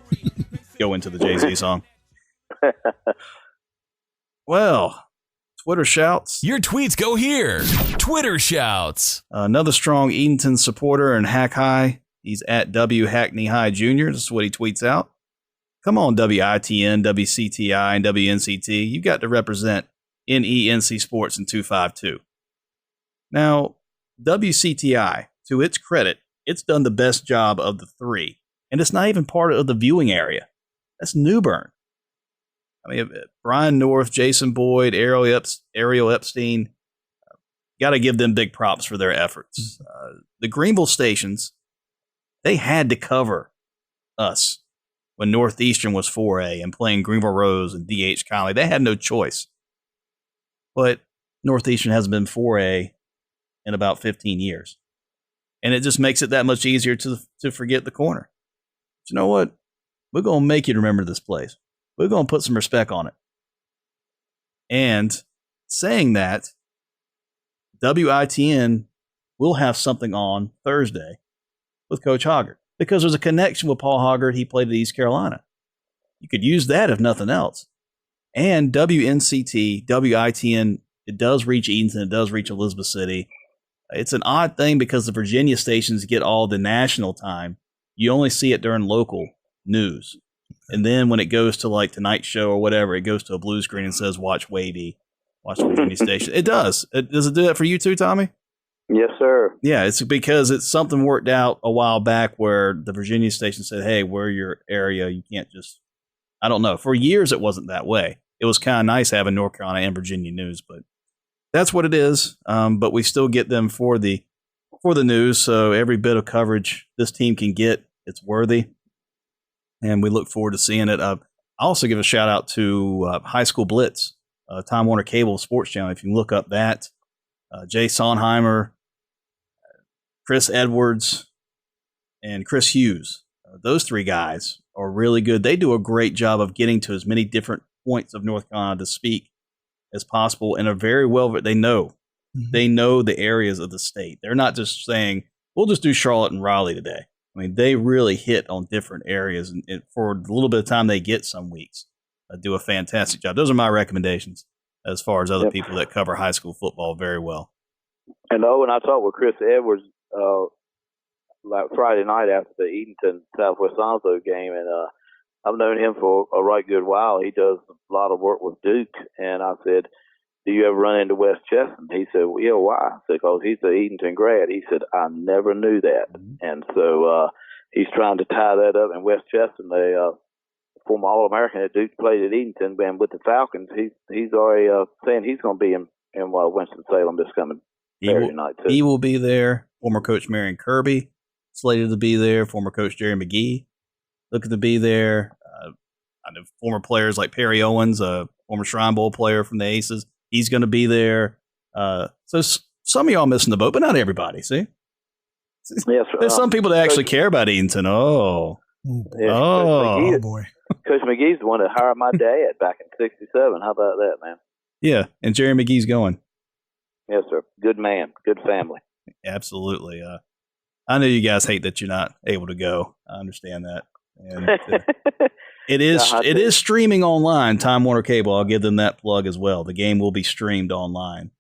go into the Jay-Z song. Well, Twitter shouts. Your tweets go here. Twitter shouts. Another strong Eatonton supporter and Hack High. He's at W Hackney High Jr. This is what he tweets out. Come on, WITN, WCTI, and WNCT. You got to represent NENC Sports in 252. Now, WCTI, to its credit, it's done the best job of the three. And it's not even part of the viewing area. That's New Bern. I mean, Brian North, Jason Boyd, Ariel Epstein, got to give them big props for their efforts. The Greenville stations, they had to cover us when Northeastern was 4A and playing Greenville Rose and DH Conley. They had no choice. But Northeastern hasn't been 4A in about 15 years. And it just makes it that much easier to forget the corner. But you know what? We're going to make you remember this place. We're going to put some respect on it. And saying that, WITN will have something on Thursday with Coach Hoggart because there's a connection with Paul Hoggart. He played at East Carolina. You could use that if nothing else. And WNCT, WITN, it does reach Eatonton. It does reach Elizabeth City. It's an odd thing because the Virginia stations get all the national time. You only see it during local news. And then when it goes to like Tonight Show or whatever, it goes to a blue screen and says, watch Wavy, watch Virginia Station. It does. Does it do that for you too, Tommy? Yes, sir. Yeah, it's because it's something worked out a while back where the Virginia station said, hey, we're your area. You can't just, I don't know. For years, it wasn't that way. It was kind of nice having North Carolina and Virginia news, but that's what it is. But we still get them for the news. So every bit of coverage this team can get, it's worthy. And we look forward to seeing it. I'll also give a shout out to High School Blitz, Time Warner Cable Sports Channel. If you look up that, Jay Sonheimer, Chris Edwards, and Chris Hughes. Those three guys are really good. They do a great job of getting to as many different points of North Carolina to speak as possible, and are very well. They know the areas of the state. They're not just saying we'll just do Charlotte and Raleigh today. I mean, they really hit on different areas, and for the little bit of time they get some weeks, do a fantastic job. Those are my recommendations as far as other people that cover high school football very well. And when I talked with Chris Edwards like Friday night after the Edenton Southwest Onslow game, and I've known him for a right good while. He does a lot of work with Duke, and I said, do you ever run into West Chesson? He said, well, yeah, why? I said, because he's an Edenton grad. He said, I never knew that. And so he's trying to tie that up. And West Chesson, the former All-American at Duke, played at Edenton, and with the Falcons, he's already saying he's going to be in Winston-Salem this coming Saturday night, too. He will be there. Former coach Marion Kirby slated to be there. Former coach Jerry McGee looking to be there. I know former players like Perry Owens, a former Shrine Bowl player from the Aces. He's going to be there. So some of y'all missing the boat, but not everybody, see? Yes, there's some people that actually care about Edenton. Coach boy. Coach McGee's the one that hired my dad back in '67. How about that, man? Yeah, and Jerry McGee's going. Yes, sir. Good man. Good family. Absolutely. I know you guys hate that you're not able to go. I understand that. And it is streaming online, Time Warner Cable. I'll give them that plug as well. The game will be streamed online.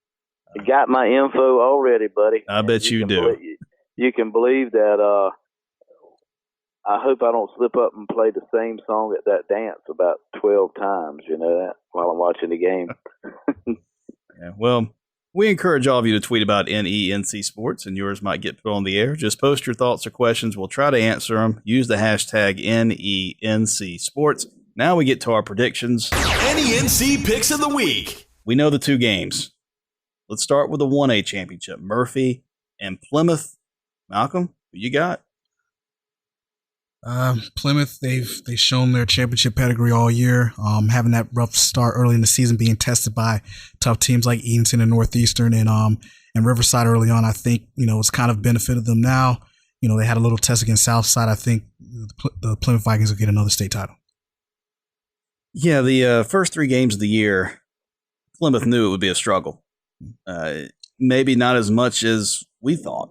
You got my info already, buddy. I bet you do. You can believe that. I hope I don't slip up and play the same song at that dance about 12 times, you know that, while I'm watching the game. Yeah, well, we encourage all of you to tweet about NENC Sports, and yours might get put on the air. Just post your thoughts or questions. We'll try to answer them. Use the hashtag NENC Sports. Now we get to our predictions. NENC Picks of the Week. We know the two games. Let's start with the 1A championship. Murphy and Plymouth. Malcolm, who you got? Plymouth, they've shown their championship pedigree all year. Having that rough start early in the season, being tested by tough teams like Edenton and Northeastern and Riverside early on, I think it's kind of benefited them now. They had a little test against Southside. I think the Plymouth Vikings will get another state title. Yeah, the first three games of the year, Plymouth knew it would be a struggle. Maybe not as much as we thought,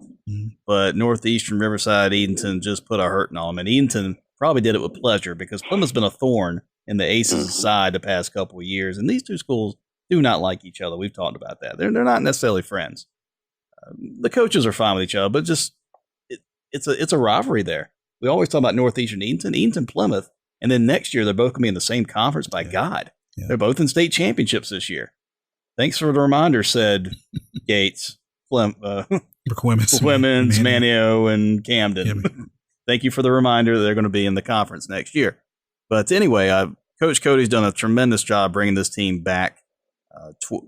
but Northeastern, Riverside, Edenton just put a hurting on them. And Edenton probably did it with pleasure because Plymouth's been a thorn in the Aces' side the past couple of years. And these two schools do not like each other. We've talked about that. They're not necessarily friends. The coaches are fine with each other, but just it's a rivalry there. We always talk about Northeastern, Edenton, Plymouth. And then next year, they're both going to be in the same conference. By God, they're both in state championships this year. Thanks for the reminder, said Gates, Women's, Manio, and Camden. Thank you for the reminder that they're going to be in the conference next year. But anyway, Coach Cody's done a tremendous job bringing this team back.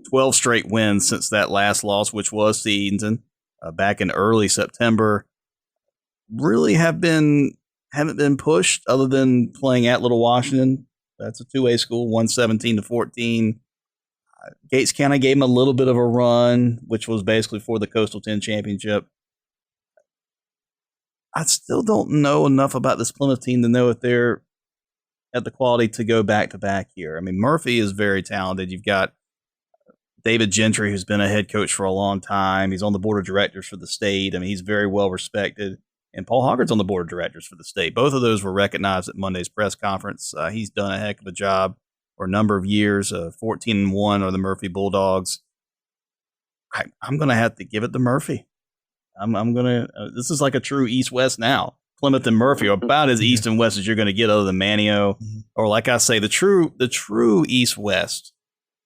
12 straight wins since that last loss, which was to Edenton back in early September. Really haven't been pushed other than playing at Little Washington. That's a 2A school, 117-14. Gates County gave him a little bit of a run, which was basically for the Coastal 10 championship. I still don't know enough about this Plymouth team to know if they're at the quality to go back-to-back here. I mean, Murphy is very talented. You've got David Gentry, who's been a head coach for a long time. He's on the board of directors for the state. I mean, he's very well respected. And Paul Hoggard's on the board of directors for the state. Both of those were recognized at Monday's press conference. He's done a heck of a job for a number of years. 14-1 are the Murphy Bulldogs. I'm going to have to give it to Murphy. I'm going to. This is like a true East-West now. Plymouth and Murphy are about as East and West as you're going to get, other than Manio, or like I say, the true East-West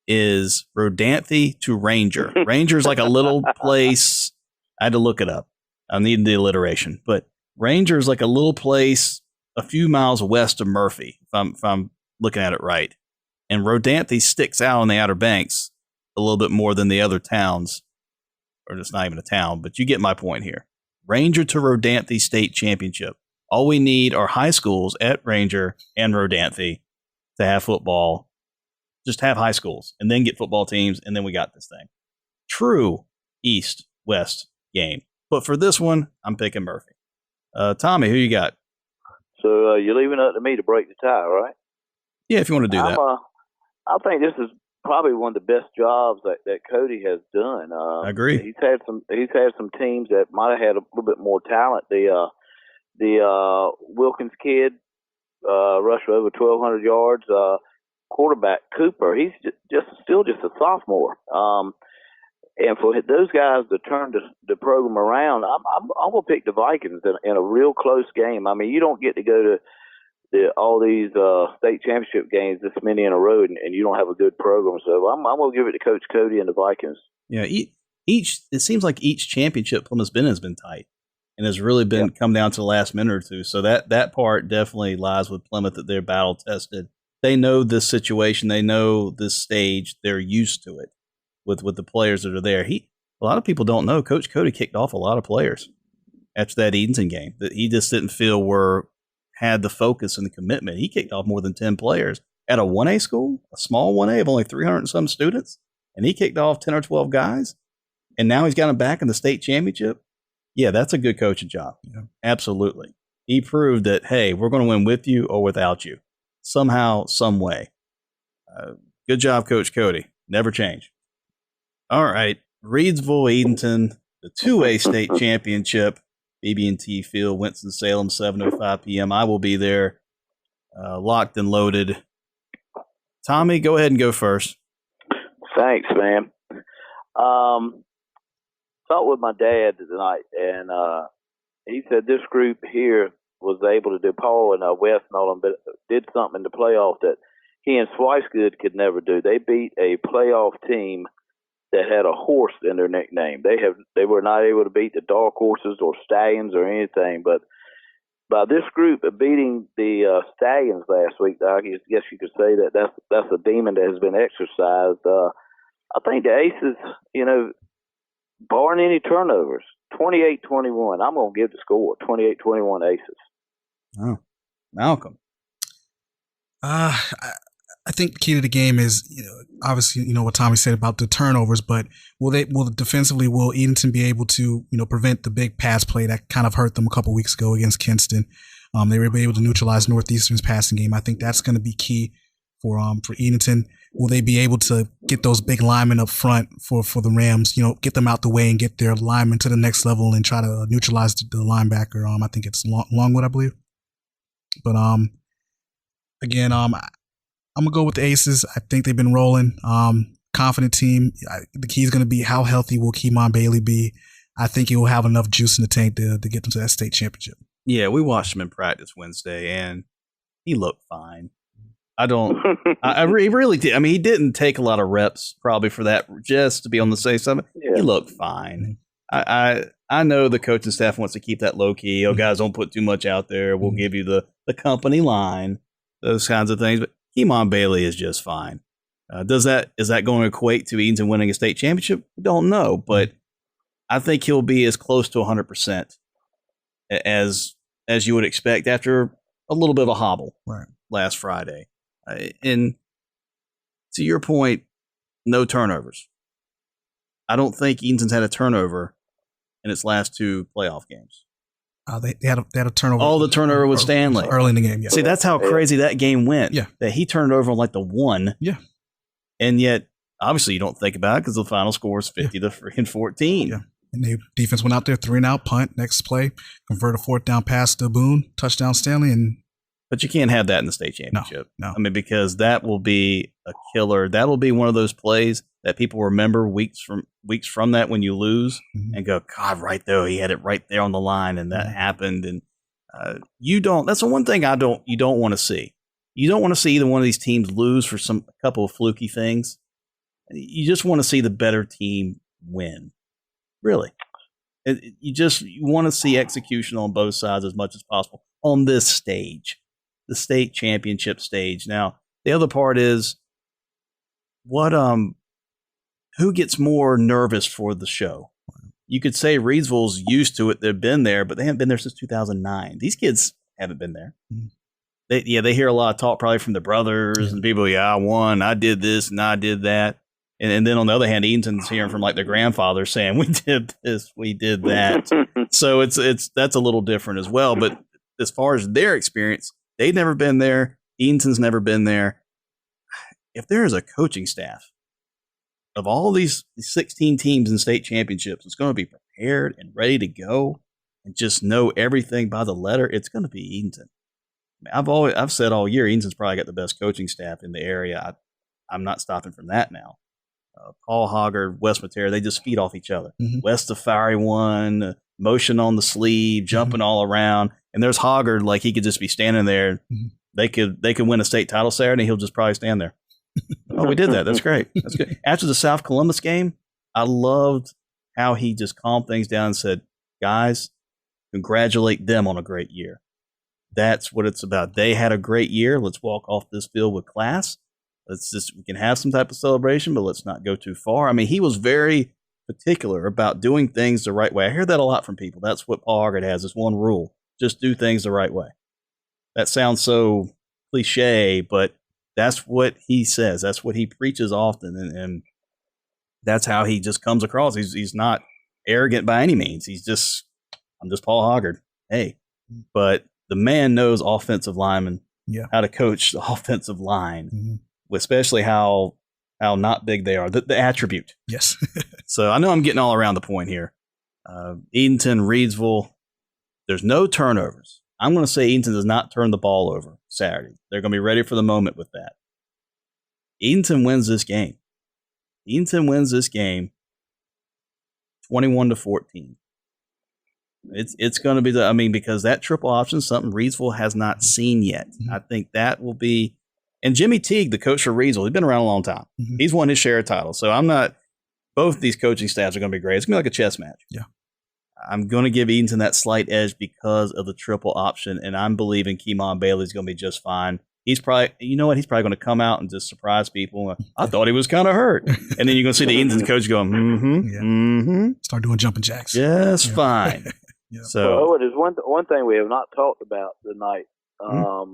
is Rodanthe to Ranger. Ranger's like a little place I had to look it up. I need the alliteration. But Ranger is like a little place a few miles west of Murphy, if I'm looking at it right. And Rodanthe sticks out on the Outer Banks a little bit more than the other towns, or it's not even a town, but you get my point here. Ranger to Rodanthe state championship. All we need are high schools at Ranger and Rodanthe to have football. Just have high schools and then get football teams, and then we got this thing. True East-West game. But for this one, I'm picking Murphy. Tommy, who you got? So you're leaving it up to me to break the tie, right? Yeah, if you want to do that. I think this is probably one of the best jobs that Cody has done. I agree. He's had some teams that might have had a little bit more talent. The Wilkins kid rushed for over 1,200 yards. Quarterback Cooper, he's still just a sophomore. And for those guys to turn the program around, I'm gonna pick the Vikings in a real close game. I mean, you don't get to go to all these state championship games this many in a row, and you don't have a good program. So I'm gonna give it to Coach Cody and the Vikings. Yeah, it seems like each championship Plymouth's been has been tight, and has really been come down to the last minute or two. So that part definitely lies with Plymouth, that they're battle tested. They know this situation. They know this stage. They're used to it with the players that are there. A lot of people don't know Coach Cody kicked off a lot of players after that Edenton game that he just didn't feel had the focus and the commitment. He kicked off more than 10 players at a 1A school, a small 1A of only 300 and some students, and he kicked off 10 or 12 guys, and now he's got them back in the state championship. Yeah, that's a good coaching job. Yeah. Absolutely. He proved that, hey, we're going to win with you or without you. Somehow, some way. Good job, Coach Cody. Never change. All right. Reidsville, Edenton, the 2A state championship, BB&T Field, Winston-Salem, 7:05 p.m. I will be there, locked and loaded. Tommy, go ahead and go first. Thanks, man. Talked with my dad tonight, and he said this group here was able to do, Paul and Wes and all of them, but did something in the playoff that he and Swicegood could never do. They beat a playoff team that had a horse in their nickname. They were not able to beat the Dark Horses or Stallions or anything, but by this group beating the Stallions last week, I guess you could say that's a demon that has been exercised. I think the Aces, barring any turnovers, 28-21. I'm going to give the score, 28-21 Aces. Oh, Malcolm. I think the key to the game is, obviously, what Tommy said about the turnovers, but will Edenton be able to, prevent the big pass play that kind of hurt them a couple weeks ago against Kinston? They were able to neutralize Northeastern's passing game. I think that's going to be key for Edenton. Will they be able to get those big linemen up front for the Rams, get them out the way and get their linemen to the next level and try to neutralize the linebacker? I think it's Longwood, I believe. But again, I'm going to go with the Aces. I think they've been rolling. Confident team. The key is going to be how healthy will Keymon Bailey be. I think he will have enough juice in the tank to get them to that state championship. Yeah, we watched him in practice Wednesday, and he looked fine. I really did. I mean, he didn't take a lot of reps probably for that, just to be on the safe side. Yeah. He looked fine. I know the coaching staff wants to keep that low key. Oh, guys, don't put too much out there. We'll give you the company line, those kinds of things. But Keymon Bailey is just fine. Is that going to equate to Edenton winning a state championship? We don't know, but I think he'll be as close to 100% as you would expect after a little bit of a hobble last Friday. And to your point, no turnovers. I don't think Edenton's had a turnover in its last two playoff games. They had a turnover. All the turnover with Stanley early in the game. Yeah. See, that's how crazy that game went. Yeah, that he turned over on like the one. Yeah, and yet obviously you don't think about it because the final score is 50-14. Yeah, and the defense went out there 3-and-out punt. Next play, convert a 4th down pass to Boone, touchdown Stanley, and. But you can't have that in the state championship. No. I mean, because that will be a killer. That will be one of those plays that people remember weeks from that when you lose and go, God, right there, he had it right there on the line, and that happened. And you don't. That's the one thing you don't want to see. You don't want to see either one of these teams lose for a couple of fluky things. You just want to see the better team win. Really. You want to see execution on both sides as much as possible on this stage, the state championship stage. Now, the other part is who gets more nervous for the show? You could say Reedsville's used to it. They've been there, but they haven't been there since 2009. These kids haven't been there. They hear a lot of talk probably from the brothers and people. Yeah, I won. I did this and I did that. And then on the other hand, Eatonton's hearing from like their grandfather saying, we did this, we did that. So that's a little different as well. But as far as their experience, they've never been there. Eatonton's never been there. If there is a coaching staff of all these 16 teams in state championships, it's going to be prepared and ready to go and just know everything by the letter, it's going to be Eatonton. I've said all year, Eatonton's probably got the best coaching staff in the area. I'm not stopping from that now. Paul Hoggard, Wes Matera, they just feed off each other. Wes the fiery one, motion on the sleeve, jumping all around. And there's Hoggard, like he could just be standing there. They could win a state title Saturday. He'll just probably stand there. Oh, we did that. That's great. That's good. After the South Columbus game, I loved how he just calmed things down and said, guys, congratulate them on a great year. That's what it's about. They had a great year. Let's walk off this field with class. We can have some type of celebration, but let's not go too far. I mean, he was very particular about doing things the right way. I hear that a lot from people. That's what Paul Hoggard has, this one rule. Just do things the right way. That sounds so cliche, but that's what he says. That's what he preaches often. And that's how he just comes across. He's not arrogant by any means. I'm just Paul Hoggard. Hey, but the man knows offensive linemen, how to coach the offensive line, especially how not big they are, the attribute. Yes. So I know I'm getting all around the point here. Eatonton, Reedsville, there's no turnovers. I'm going to say Eatonton does not turn the ball over Saturday. They're going to be ready for the moment with that. Eatonton wins this game. Eatonton wins this game 21-14. It's going to be because that triple option is something Reedsville has not seen yet. I think that will be, and Jimmy Teague, the coach for Reedsville, he's been around a long time. He's won his share of titles. So both these coaching staffs are going to be great. It's going to be like a chess match. Yeah. I'm going to give Eatonton that slight edge because of the triple option, and I'm believing Keemon Bailey's going to be just fine. He's probably going to come out and just surprise people. I thought he was kind of hurt. And then you're going to see the Eatonton coach going, start doing jumping jacks. Just fine. So, there's one thing we have not talked about tonight. How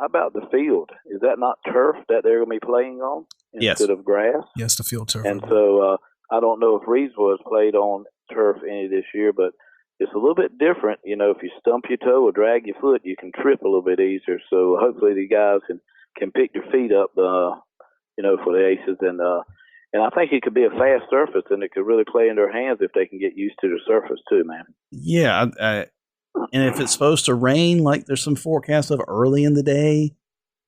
about the field? Is that not turf that they're going to be playing on instead of grass? Yes, the field turf. And so I don't know if Reedsville has played on turf any this year, but it's a little bit different. If you stump your toe or drag your foot, you can trip a little bit easier. So hopefully the guys can pick their feet up, for the Aces. And I think it could be a fast surface, and it could really play in their hands if they can get used to the surface too, man. Yeah, and if it's supposed to rain, like there's some forecast of early in the day,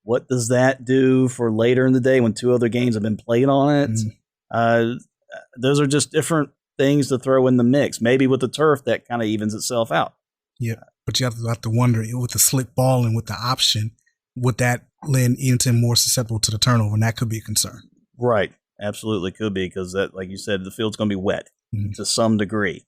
what does that do for later in the day when two other games have been played on it? Those are just different things to throw in the mix. Maybe with the turf, that kind of evens itself out. Yeah, but you have to wonder, with the slip ball and with the option, would that lend Eatonton more susceptible to the turnover? And that could be a concern. Right. Absolutely could be, because that, like you said, the field's going to be wet to some degree.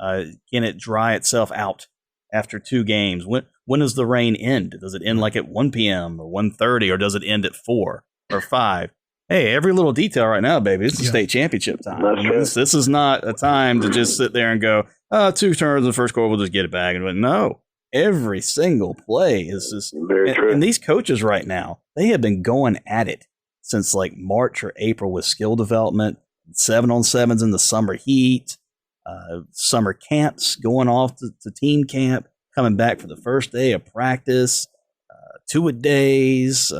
Can it dry itself out after two games? When does the rain end? Does it end like at 1 p.m. or 1:30, or does it end at 4 or 5? Hey, every little detail right now, baby. It's the state championship time. This is not a time to just sit there and go, 2 turns in the first quarter, we'll just get it back. And no, every single play is just very true. And these coaches right now, they have been going at it since like March or April with skill development, 7-on-7s in the summer heat, summer camps, going off to team camp, coming back for the first day of practice, 2-a-days,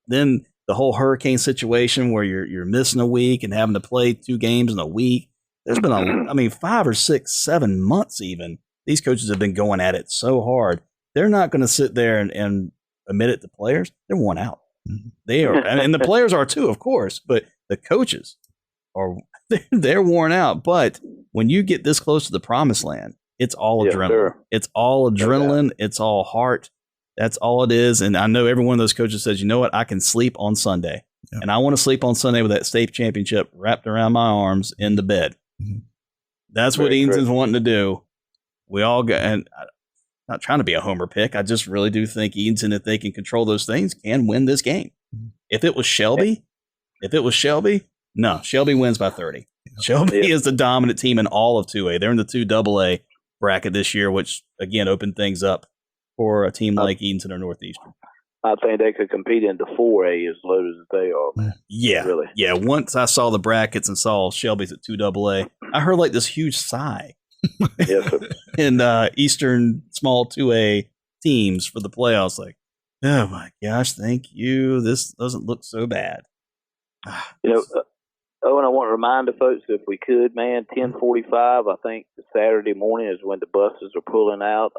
then the whole hurricane situation where you're missing a week and having to play 2 games in a week. There's been 5 or 6, 7 months even. These coaches have been going at it so hard. They're not going to sit there and admit it to players. They're worn out. They are, and the players are too, of course, but the coaches they're worn out. But when you get this close to the promised land, it's all adrenaline. Sure. It's all adrenaline. It's all heart. That's all it is. And I know every one of those coaches says, you know what, I can sleep on Sunday. And I want to sleep on Sunday with that state championship wrapped around my arms in the bed. That's what Eaton's wanting to do. We all got, and I'm not trying to be a homer pick. I just really do think Eaton, if they can control those things, can win this game. If it was Shelby, no, Shelby wins by 30. Shelby is the dominant team in all of 2A. They're in the 2AA bracket this year, which, again, opened things up for a team like Eaton or Northeastern. I think they could compete into 4A as loaded as they are, man. Yeah. Really. Yeah, once I saw the brackets and saw Shelby's at 2AA, I heard like this huge sigh in Eastern small 2A teams for the playoffs. Like, oh my gosh, thank you. This doesn't look so bad. And I want to remind the folks, if we could, man, 10:45, I think Saturday morning is when the buses are pulling out.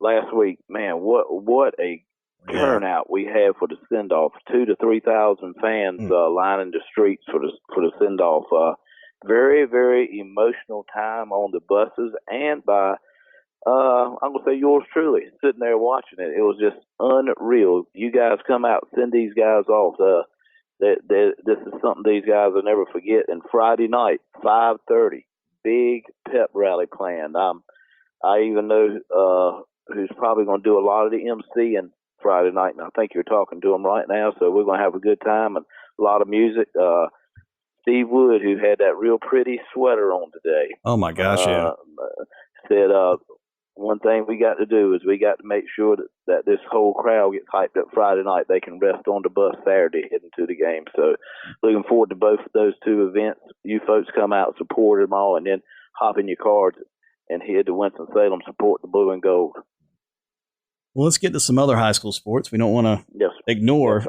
Last week, man, what a turnout we had for the send-off. 2,000 to 3,000 fans lining the streets for the send-off. Very, very emotional time on the buses, and by I'm gonna say yours truly, sitting there watching it. It was just unreal. You guys come out, send these guys off. This is something these guys will never forget. And Friday night, 5:30, big pep rally planned. I even know who's probably going to do a lot of the MCing Friday night, and I think you're talking to him right now. So we're going to have a good time and a lot of music. Steve Wood, who had that real pretty sweater on today. Oh my gosh! Yeah. Said one thing we got to do is we got to make sure that this whole crowd gets hyped up Friday night. They can rest on the bus Saturday heading to the game. So looking forward to both of those two events. You folks come out, support them all, and then hop in your cars and head to Winston-Salem, support the blue and gold. Well, let's get to some other high school sports. We don't want to ignore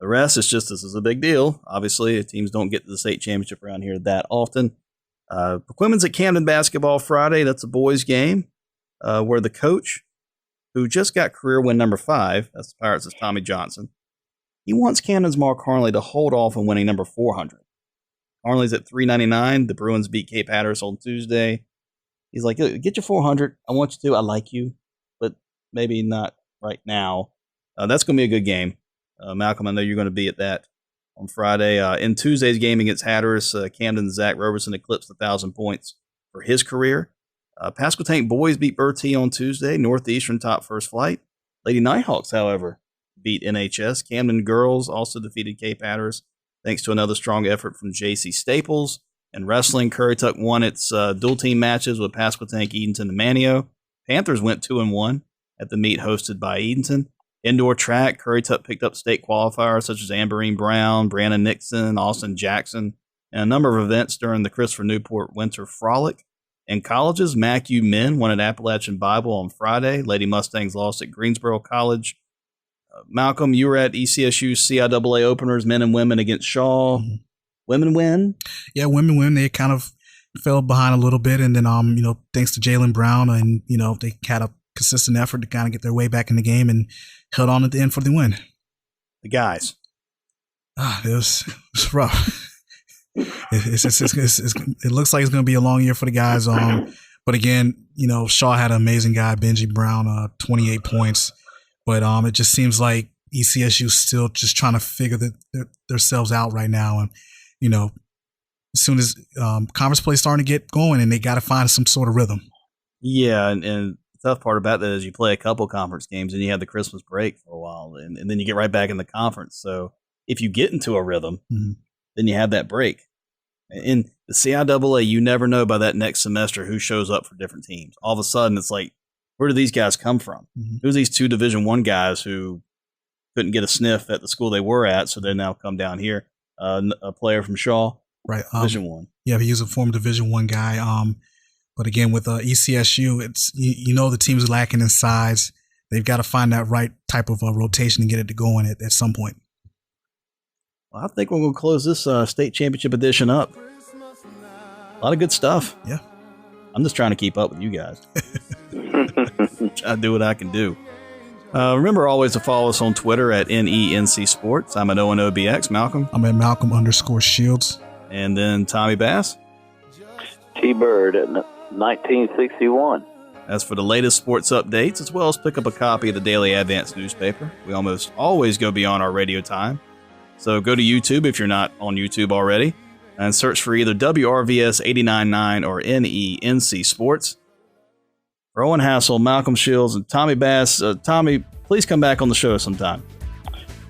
the rest. It's just this is a big deal. Obviously, teams don't get to the state championship around here that often. Women's at Camden basketball Friday. That's a boys' game where the coach, who just got career win number 5, that's the Pirates' Tommy Johnson, he wants Camden's Mark Harnley to hold off on winning number 400. Harnley's at 399. The Bruins beat Cape Hatteras on Tuesday. He's like, get your 400. I want you to. I like you, but maybe not right now. That's going to be a good game. Malcolm, I know you're going to be at that on Friday. In Tuesday's game against Hatteras, Camden's Zach Roberson eclipsed 1,000 points for his career. Pasquotank boys beat Bertie on Tuesday. Northeastern top first flight. Lady Nighthawks, however, beat NHS. Camden girls also defeated Cape Hatteras thanks to another strong effort from J.C. Staples. And wrestling, Currituck won its dual team matches with Pasquotank, Edenton, and Manio. Panthers went 2-1 at the meet hosted by Edenton. Indoor track, Currituck picked up state qualifiers such as Amberine Brown, Brandon Nixon, Austin Jackson, and a number of events during the Christopher Newport Winter Frolic. In colleges, MACU men won at Appalachian Bible on Friday. Lady Mustangs lost at Greensboro College. Malcolm, you were at ECSU's CIAA openers, men and women against Shaw. Women win? Yeah, women win. They kind of fell behind a little bit, and then thanks to Jalen Brown, and they had a consistent effort to kind of get their way back in the game and held on at the end for the win. The guys. It was rough. It looks like it's going to be a long year for the guys. But again, Shaw had an amazing guy, Benji Brown, 28 points. But it just seems like ECSU still just trying to figure themselves out right now. And as soon as conference play is starting to get going, and they got to find some sort of rhythm. Yeah, and the tough part about that is you play a couple conference games and you have the Christmas break for a while, and then you get right back in the conference. So if you get into a rhythm, then you have that break. In the CIAA, you never know by that next semester who shows up for different teams. All of a sudden, it's like, where do these guys come from? Who's these 2 Division I guys who couldn't get a sniff at the school they were at, so they now come down here? A player from Shaw, right? Division I. Yeah, he's a former Division I guy. But again, with ECSU, it's the team's lacking in size. They've got to find that right type of rotation and get it to go in at some point. Well, I think we're going to close this state championship edition up. A lot of good stuff. Yeah. I'm just trying to keep up with you guys. Try to do what I can do. Remember always to follow us on Twitter at NENC Sports. I'm at ONOBX. Malcolm? I'm at Malcolm_Shields. And then Tommy Bass? T-Bird at 1961. As for the latest sports updates, as well as pick up a copy of the Daily Advance newspaper, we almost always go beyond our radio time. So go to YouTube if you're not on YouTube already. and search for either WRVS 89.9 or NENC Sports. For Owen Hassel, Malcolm Shields, and Tommy Bass, Tommy, please come back on the show sometime.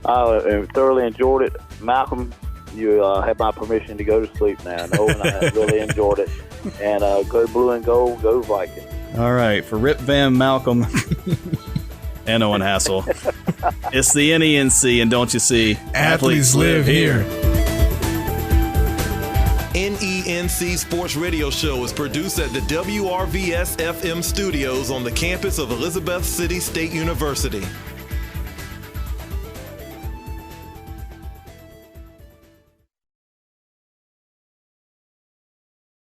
I thoroughly enjoyed it. Malcolm, you have my permission to go to sleep now. No, and I really enjoyed it. And go blue and gold, go Vikings. All right, for Rip Van Malcolm and Owen Hassel, it's the NENC, and don't you see, athletes live here. NENC Sports Radio Show is produced at the WRVS-FM studios on the campus of Elizabeth City State University.